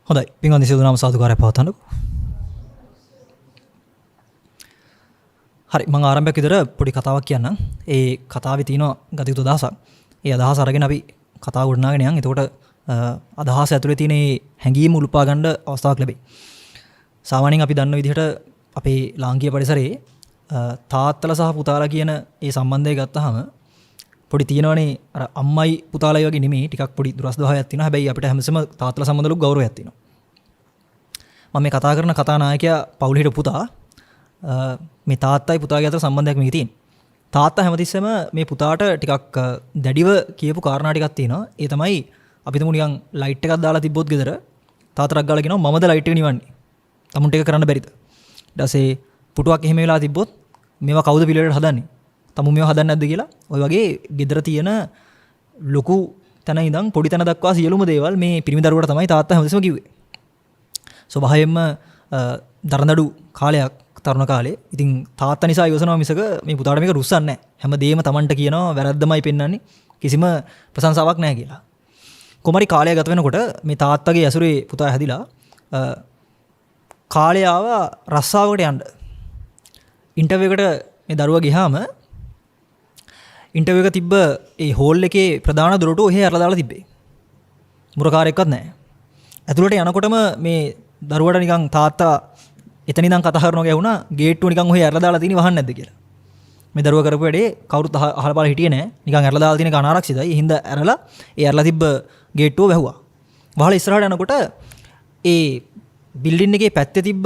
හොඳයි පින්වත්නි සියලු දෙනාම සාදුකාරය පවත්වන්නකෝ. හරි මම ආරම්භයක් විතර පොඩි කතාවක් කියන්නම්. ඒ කතාවේ තියෙන ගතියුතු අදහසක්. ඒ අදහස අරගෙන අපි කතාව ගොඩනගාගෙන යන්. එතකොට අදහස ඇතුලේ තියෙන හැඟීම් උල්පා ගන්න අවස්ථාවක් ලැබෙයි. සාමාන්‍යයෙන් අපි දන්න විදිහට අපේ ලාංකීය පරිසරයේ තාත්තලා සහ පුතාලා කියන ඒ සම්බන්ධය ගත්තාම පොඩි තියෙනවනේ අර අම්මයි පුතාලයි වගේ නෙමෙයි ටිකක් පොඩි දුරස්දහයක් තියෙනවා. හැබැයි අපිට හැමසෙම තාත්තලා සම්බන්ධවලු ගෞරවයක් තියෙනවා. මම මේ කතා කරන කතානායකයා පවුලේ හිටපු පුතා. මේ තාත්තයි පුතාගේ අතර සම්බන්ධයක් මේකේ තියෙනවා. තාත්තා හැමතිස්සෙම මේ පුතාට ටිකක් දැඩිව කියපු කාරණා ටිකක් තියෙනවා. ඒ තමයි අපි තුමු නිකන් ලයිට් එකක් දාලා තිබ්බොත් ගෙදර තාත්තට ගාලා කියනවා මමද ලයිට් එක නිවන්නේ. තමුන්ට ඒක කරන්න බැරිද? ඊට පස්සේ පුටුවක් එහෙම වෙලා තිබ්බොත් මේවා කවුද පිළිවෙලට හදන්නේ? තමුන් මේවා හදන්නේ නැද්ද කියලා. ওই වගේ ගෙදර තියෙන ලොකු තැන ඉඳන් පොඩි තැන දක්වා සියලුම දේවල් මේ පිරිමි දරුවට තමයි තාත්තා හැමතිස්සෙම කිව්වේ. ස්වභාවයෙන්ම දරදඬු කාලයක් තරුණ කාලේ. ඉතින් තාත්තා නිසා ඉවසනවා මිසක මේ පුතාට මේක රුස්සන්නේ නැහැ. හැමදේම Tamanට කියනවා වැරද්දමයි පෙන්වන්නේ. කිසිම ප්‍රශංසාවක් නැහැ කියලා. කොමරි කාලය ගත වෙනකොට මේ තාත්තගේ ඇසුරේ පුතා හැදිලා කාලය ආවා රස්සාවකට යන්න. ඉන්ටර්විව් එකට මේ දරුවා ගියාම ඉන්ටර්විව් එක තිබ්බ ඒ හෝල් එකේ ප්‍රධාන දොරටුව ඔහේ අරලා දාලා තිබ්බේ. මුරකාරයෙක්වත් නැහැ. ඇතුළට යනකොටම මේ දරුවට නිකන් තාත්තා එතන ඉඳන් කතා කරනවා ගැහුණා ගේට්ටුව නිකන් ඔහේ අරලා දාලා තියෙන්නේ වහන්න නැද්ද කියලා. මේ දරුවා කරපු වැඩේ කවුරුත් අහලා බලලා හිටියේ නැහැ. නිකන් අරලා දාලා තියෙන එක අනාරක්ෂිතයි. ඒ හින්දා ඇරලා ඒ අරලා තිබ්බ ගේට්ටුව වැහුවා. වහලා ඉස්සරහට යනකොට ඒ බිල්ඩින් එකේ පැත්තේ තිබ්බ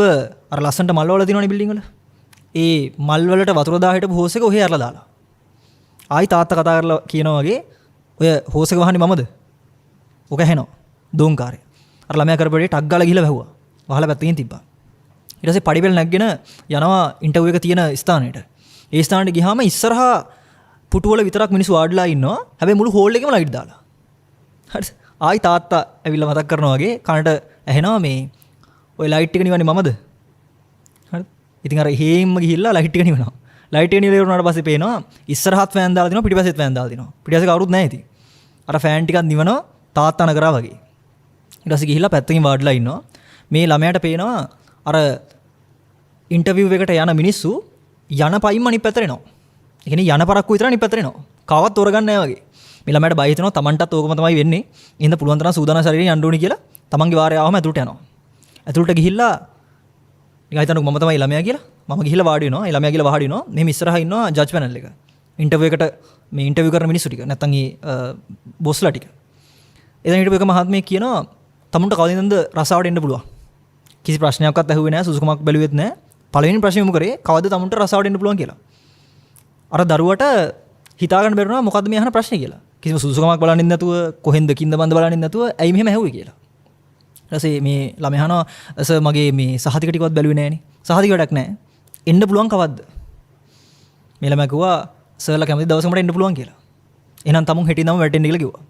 අර ලස්සනට මල් වල තියෙනවනේ බිල්ඩින් වල. ඒ මල් වලට වතුර දා හිටපු හෝස් එක ඔහේ අරලා දාලා. ආයි තාත්තා කතා කරලා කියනවා වගේ ඔය හෝස් එක වහන්නේ මමද? ඔක ඇහෙනවා. දෝංකාරය. අර ළමයා කරපුවේදී ටක් ගාලා ගිහලා වැහුවා. වහලා පැත්තකින් තිබ්බා. ඊට පස්සේ පඩිපෙළ නැගගෙන යනවා ඉන්ටර්විව් එක තියෙන ස්ථානෙට. ඒ ස්ථානෙට ගියාම ඉස්සරහා පුටු වල විතරක් මිනිස්සු වාඩිලා ඉන්නවා. හැබැයි මුළු හෝල් එකේම ලයිට් දාලා. හරිද? ආයි තාත්තා ඇවිල්ලා මතක් කරනවා වගේ කනට ඇහෙනවා මේ ඔය ලයිට් එක නිවන්නේ මමද? හරිද? ඉතින් අර හේම්ම ගිහිල්ලා ලයිට් එක නිවනවා. ලයිට් එක නිවලා ඉවරනාට පස්සේ පේනවා ඉස්සරහත් ෆෑන් දාලා දිනවා පිටිපස්සෙත් ෆෑන් දාලා දිනවා. පිටිපස්සේ කවුරුත් නැහැ ඉතින්. අර ෆෑන් ටිකක් නිවනවා තාත්තා නගරා වගේ. ඊට පස්සේ ගිහිල්ලා පැත්තකින් වාඩිලා ඉන්නවා. මේ ළමයාට පේනවා අර ඉන්ටර්විව් එකට යන මිනිස්සු යන පයින්ම අනිත් පැත්තට එනවා. ඒ කියන්නේ යන පරක්කු විතර අනිත් පැත්තට එනවා. කවවත් තෝරගන්නේ නැහැ වගේ. මේ ළමයාට බය හිතෙනවා Tamanටත් ඕකම තමයි වෙන්නේ. එහෙනම් පුළුවන් තරම් සූදානම් ශරීරයෙන් යන්න ඕනේ කියලා තමන්ගේ වාරය ආවම ඇතුළට යනවා. ඇතුළට ගිහිල්ලා නිකන් හිතන්නකෝ මම තමයි ළමයා කියලා. මම ගිහිල්ලා වාඩි වෙනවා. ඒ ළමයා ගිහිල්ලා වාඩි වෙනවා. මෙහෙම ඉස්සරහා ඉන්නවා ජජ් පැනල් එක. ඉන්ටර්විව් එකට මේ ඉන්ටර්විව් කරන මිනිස්සු ටික. නැත්තම් ඒ බොස්ලා ටික. එතන හිටපු එක මහත්මයෙක් කියනවා තමුන්ට කවදින්ද රසාවට එන්න පුළුවන්. කිසි ප්‍රශ්නයක්වත් ඇහුවේ නැහැ. සුසුකමක් බැලුවෙත් නැහැ. පළවෙනි ප්‍රශ්නේ යොමු කරේ කවද්ද තමුන්ට රසාවට එන්න පුළුවන් කියලා. අර දරුවට හිතා ගන්න බැරුණා මොකද්ද මේ අහන ප්‍රශ්නේ කියලා. කිසිම සුසුකමක් බලන්නේ නැතුව කොහෙන්ද කින්ද බන්ද බලන්නේ නැතුව ඇයි මෙහෙම ඇහුවේ කියලා. ඊට පස්සේ මේ ළමයා අහනවා සර් මගේ මේ සහතික ටිකවත් බැලුවේ නැහනේ. සහතික වැඩක් නැහැ. එන්න පුළුවන් කවද්ද? මේ ළමයා කිව්වා සර්ලා කැමති දවසකට එන්න පුළුවන් කියලා. එහෙනම් තමුන් හෙටින්දම වැටෙන්න කියලා කිව්වා.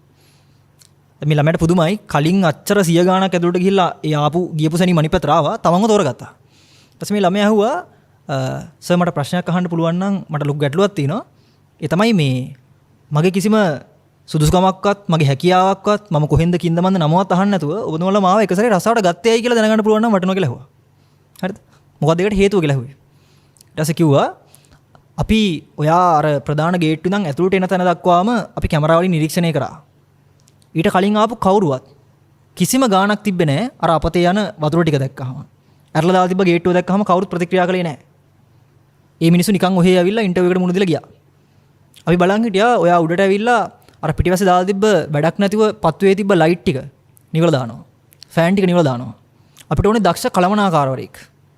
මේ ළමයාට පුදුමයි කලින් අච්චර 100 ගාණක් ඇතුළට ගිහිල්ලා ඒ ආපු ගියපු සැනින් අනිත් පැත්තට ආවා තමන්ව තෝරගත්තා. ඊට පස්සේ මේ ළමයා ඇහුවා සර් මට ප්‍රශ්නයක් අහන්න පුළුවන් නම් මට ලොකු ගැටලුවක් තියෙනවා. ඒ තමයි මේ මගේ කිසිම සුදුසුකමක්වත් මගේ හැකියාවක්වත් මම කොහෙන්ද කින්ද මන්ද නමවත් අහන්න නැතුව ඔබතුමාලා මාව එක සැරේ රසාවට ගත්තේයි කියලා දැනගන්න පුළුවන් නම් වටනවා කියලා ඇහුවා. හරිද? මොකක්ද ඒකට හේතුව කියලා ඇහුවේ. ඊට පස්සේ කිව්වා අපි ඔයා අර ප්‍රධාන ගේට්ටුව ඉඳන් ඇතුළට එන තැන දක්වාම අපි කැමරාව වලින් නිරීක්ෂණය කරා. ඊට කලින් ආපු කවුරුවත් කිසිම ගාණක් තිබ්බේ නැහැ අර අපතේ යන වතුර ටික දැක්කහම. ඇරලා දාලා තිබ්බ ගේට්ටුව දැක්කහම කවුරුත් ප්‍රතික්‍රියා කළේ නැහැ. ඒ මිනිස්සු නිකන් ඔහේ ඇවිල්ලා ඉන්ටර්විව් එකට මුණ දීලා ගියා. අපි බලන් හිටියා ඔයා උඩට ඇවිල්ලා අර පිටිපස්සේ දාලා තිබ්බ වැඩක් නැතිව පත්තුවේ තිබ්බ ලයිට් ටික නිවලා දානවා. ෆෑන් ටික නිවලා දානවා. අපිට ඕනේ දක්ෂ කළමනාකාරවරයෙක්.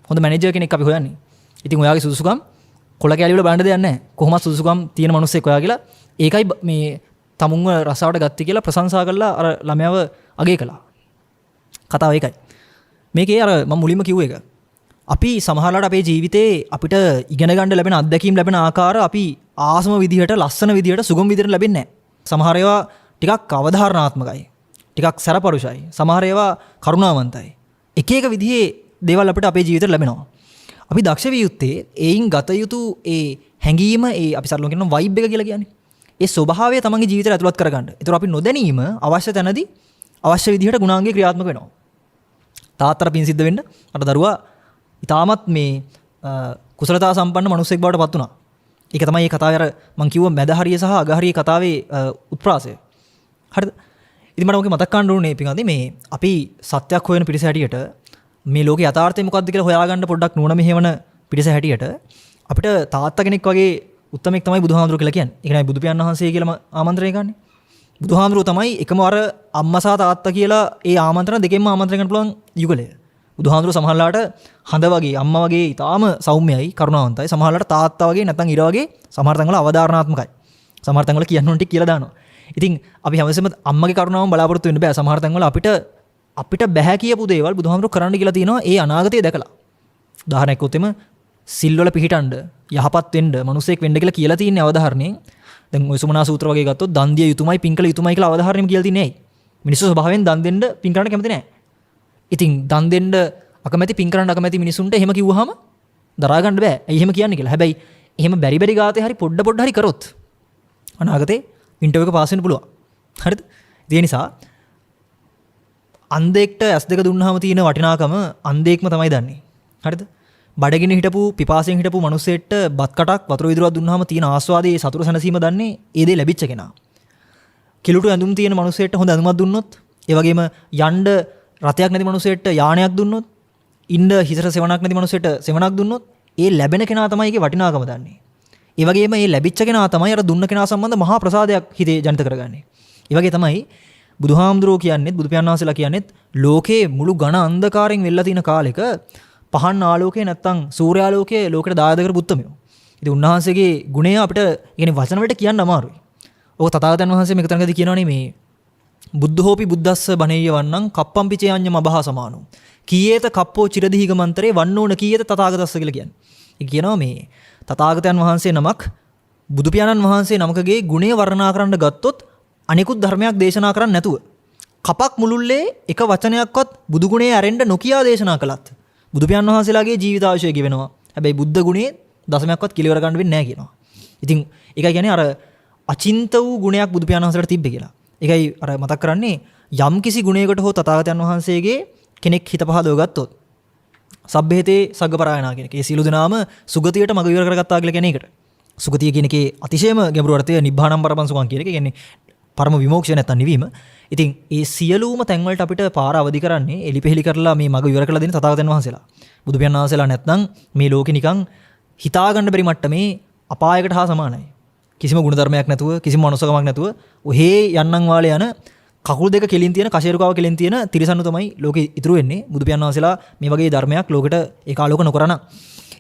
හොඳ මැනේජර් කෙනෙක් අපි හොයන්නේ. ඉතින් ඔයාගේ සුදුසුකම් කොළ කැලි වල බලන්න දෙයක් නැහැ. කොහොමද සුදුසුකම් තියෙන මිනිස්සෙක් ඔයා කියලා. ඒකයි මේ තමුන්ව රසාවට ගත්තේ කියලා ප්‍රශංසා කරලා අර ළමයාව අගය කළා. කතාව ඒකයි. මේකේ අර මම මුලින්ම කිව්ව එක. අපි සමහරවිට අපේ ජීවිතේ අපිට ඉගෙන ගන්න ලැබෙන අත්දැකීම් ලැබෙන ආකාර අපි ආසම විදිහට ලස්සන විදිහට සුගම විදිහට ලැබෙන්නේ නැහැ. සමහර ඒවා ටිකක් අවධාරණාත්මකයි. ටිකක් සැරපරුෂයි. සමහර ඒවා කරුණාවන්තයි. එක එක විදිහේ දේවල් අපිට අපේ ජීවිතේට ලැබෙනවා. අපි දක්ෂ විය යුත්තේ ඒයින් ගත යුතු ඒ හැඟීම ඒ අපි සරලව කියනවා වයිබ් එක කියලා කියන්නේ. ඒ ස්වභාවය තමන්ගේ ජීවිතයට ඇතුළත් කරගන්න. ඒතර අපි නොදැනීම අවශ්‍ය තැනදී අවශ්‍ය විදිහට ගුණාංගයේ ක්‍රියාත්මක වෙනවා. තාත්තට පින් සිද්ධ වෙන්න අර දරුවා ඊටමත් මේ කුසලතා සම්පන්න මිනිසෙක් බවට පත් වුණා. ඒක තමයි මේ කතාවේ අර මම කිව්ව මැද හරිය සහ අග හරිය කතාවේ උත්ප්‍රාසය. හරිද? ඉතින් මට ඔක මතක් කරන්න ඕනේ පින්වත්නි මේ අපි සත්‍යක් හොයන පිරිස හැටියට මේ ලෝකේ යථාර්ථය මොකක්ද කියලා හොයාගන්න පොඩ්ඩක් නුවණ මෙහෙවන පිරිස හැටියට අපිට තාත්තා කෙනෙක් වගේ උත්තමෙක් තමයි බුදුහාමුදුරුවෝ කියලා කියන්නේ. ඒ කියන්නේ බුදු පියාණන් වහන්සේ කියලාම ආමන්ත්‍රණය කරන්නේ. බුදුහාමුදුරුවෝ තමයි එකම අර අම්මා සහ තාත්තා කියලා ඒ ආමන්ත්‍රණ දෙකෙන්ම ආමන්ත්‍රණය කරන්න පුළුවන් යුගලය. බුදුහාමුදුරුවෝ සමහරලාට හඳ වගේ අම්මා වගේ ඊටාම සෞම්‍යයි කරුණාවන්තයි. සමහරලාට තාත්තා වගේ නැත්නම් ඉර වගේ සමහර තැන්වල අවදාරණාත්මකයි. සමහර තැන්වල කියන්න ඕන ටික කියලා දානවා. ඉතින් අපි හැමතිස්සෙම අම්මගේ කරුණාවම බලාපොරොත්තු වෙන්න බෑ. සමහර තැන්වල අපිට බෑ කියපු දේවල් බුදුහාමුදුරුවෝ කරන්න කියලා තියෙනවා ඒ අනාගතය දැකලා. උදාහරණයක් උත්තම සිල්වල පිහිටන්න යහපත් වෙන්න මිනිසෙක් වෙන්න කියලා තියෙන අවධාරණයෙන් දැන් ඔය සුමනා සූත්‍ර වගේ ගත්තොත් දන් දිය යුතුමයි පින් කළ යුතුමයි කියලා අවධාරණෙම කියලා තියෙන්නේ ඇයි? මිනිස්සු ස්වභාවයෙන් දන් දෙන්න පින් කරන්න කැමති නැහැ. ඉතින් දන් දෙන්න අකමැති පින් කරන්න අකමැති මිනිසුන්ට එහෙම කිව්වහම දරා ගන්න බෑ. ඇයි එහෙම කියන්නේ කියලා. හැබැයි එහෙම බැරි ගාතේ හරි පොඩ හරි කරොත් අනාගතේ ඉන්ටර්විව් එක පාස් වෙන්න පුළුවන්. හරිද? ඒ නිසා අන්ධෙක්ට S2 දුන්නාම තියෙන වටිනාකම අන්ධෙක්ම තමයි දන්නේ. හරිද? බඩගින්න හිටපු පිපාසයෙන් හිටපු මිනිස්සෙට බත් කටක් වතුර විදුරක් දුන්නාම තියෙන ආස්වාදයේ සතුට සැනසීම දන්නේ ඒ දේ ලැබිච්ච කෙනා. කිලුට ඇඳුම් තියෙන මිනිස්සෙට හොඳ ඇඳුමක් දුන්නොත්, ඒ වගේම යන්න රතයක් නැති මිනිස්සෙට යානයක් දුන්නොත්, ඉන්න හිසට සෙවණක් නැති මිනිස්සෙට සෙවණක් දුන්නොත්, ඒ ලැබෙන කෙනා තමයි ඒකේ වටිනාකම දන්නේ. ඒ වගේම මේ ලැබිච්ච කෙනා තමයි අර දුන්න කෙනා සම්බන්ධ මහා ප්‍රසාදයක් හිතේ ජනිත කරගන්නේ. ඒ වගේ තමයි බුදුහාමුදුරුවෝ කියන්නේත් බුදු පියාණන් වහන්සේලා කියන්නේත් ලෝකේ මුළු ඝන අන්ධකාරයෙන් වෙල්ලා තියෙන කාලෙක පහන් ආලෝකේ නැත්තම් සූර්යාලෝකයේ ලෝකෙට දායද කරපු උත්තමයෝ. ඉතින් උන්වහන්සේගේ ගුණය අපිට يعني වචන වලට කියන්න අමාරුයි. ඔක තථාගතයන් වහන්සේ මේක තැනකදී කියනවනේ මේ බුද්ධෝපි බුද්දස්ස බණේය වන්නං කප්පම්පි චයඤ්ඤ මබහ සමානෝ. කීයේත කප්පෝ චිරදීග මන්තරේ වන්නෝන කීයේත තථාගතස්ස කියලා කියන්නේ. ඒ කියනවා මේ තථාගතයන් වහන්සේ නමක් බුදු පියාණන් වහන්සේ නමකගේ ගුණය වර්ණනා කරන්න ගත්තොත් අනිකුත් ධර්මයක් දේශනා කරන්නේ නැතුව කපක් මුළුල්ලේ එක වචනයක්වත් බුදු ගුණේ ඇරෙන්න නොකියා දේශනා කළත් බුදු පියාණන් වහන්සේලාගේ ජීවිතාංශය ගෙවෙනවා. හැබැයි බුද්ධ ගුණේ දශමයක්වත් කිලිවර ගන්න වෙන්නේ නැහැ කියනවා. ඉතින් ඒකයි කියන්නේ අර අචින්ත වූ ගුණයක් බුදු පියාණන් වහන්සේලාට තිබ්බේ කියලා. ඒකයි අර මතක් කරන්නේ යම් කිසි ගුණයකට හෝ තථාගතයන් වහන්සේගේ කෙනෙක් හිත පහදව ගත්තොත් සබ්බේතේ සග්ගපරායනා කියන එක. ඒ සියලු දෙනාම සුගතියට මඟ විවර කරගත්තා කියලා කියන එකට. සුගතිය කියන එකේ අතිශයම ගැඹුරු අර්ථය නිබ්බානම් පරමං සුඛං කියන එක. කියන්නේ පරම විමෝක්ෂය නැත්තම් නිවීම. ඉතින් ඒ සියලුම තැන් වලට අපිට පාර අවදි කරන්නේ එලිපෙහෙලි කරලා මේ මඟ විවර කරලා දෙන තථාගතයන් වහන්සේලා. බුදු පියාණන් වහන්සේලා නැත්නම් මේ ලෝකෙ නිකන් හිතා ගන්න බැරි මට්ටමේ අපායකට හා සමානයි. කිසිම ගුණධර්මයක් නැතුව කිසිම මනුස්සකමක් නැතුව ඔහේ යන්නම් වාලේ යන කකුල් දෙක කෙලින් තියෙන කෂේරුකාව කෙලින් තියෙන තිරසන්නු තමයි ලෝකෙ ඉතුරු වෙන්නේ. බුදු පියාණන් වහන්සේලා මේ වගේ ධර්මයක් ලෝකෙට ඒකාලෝක නොකරන.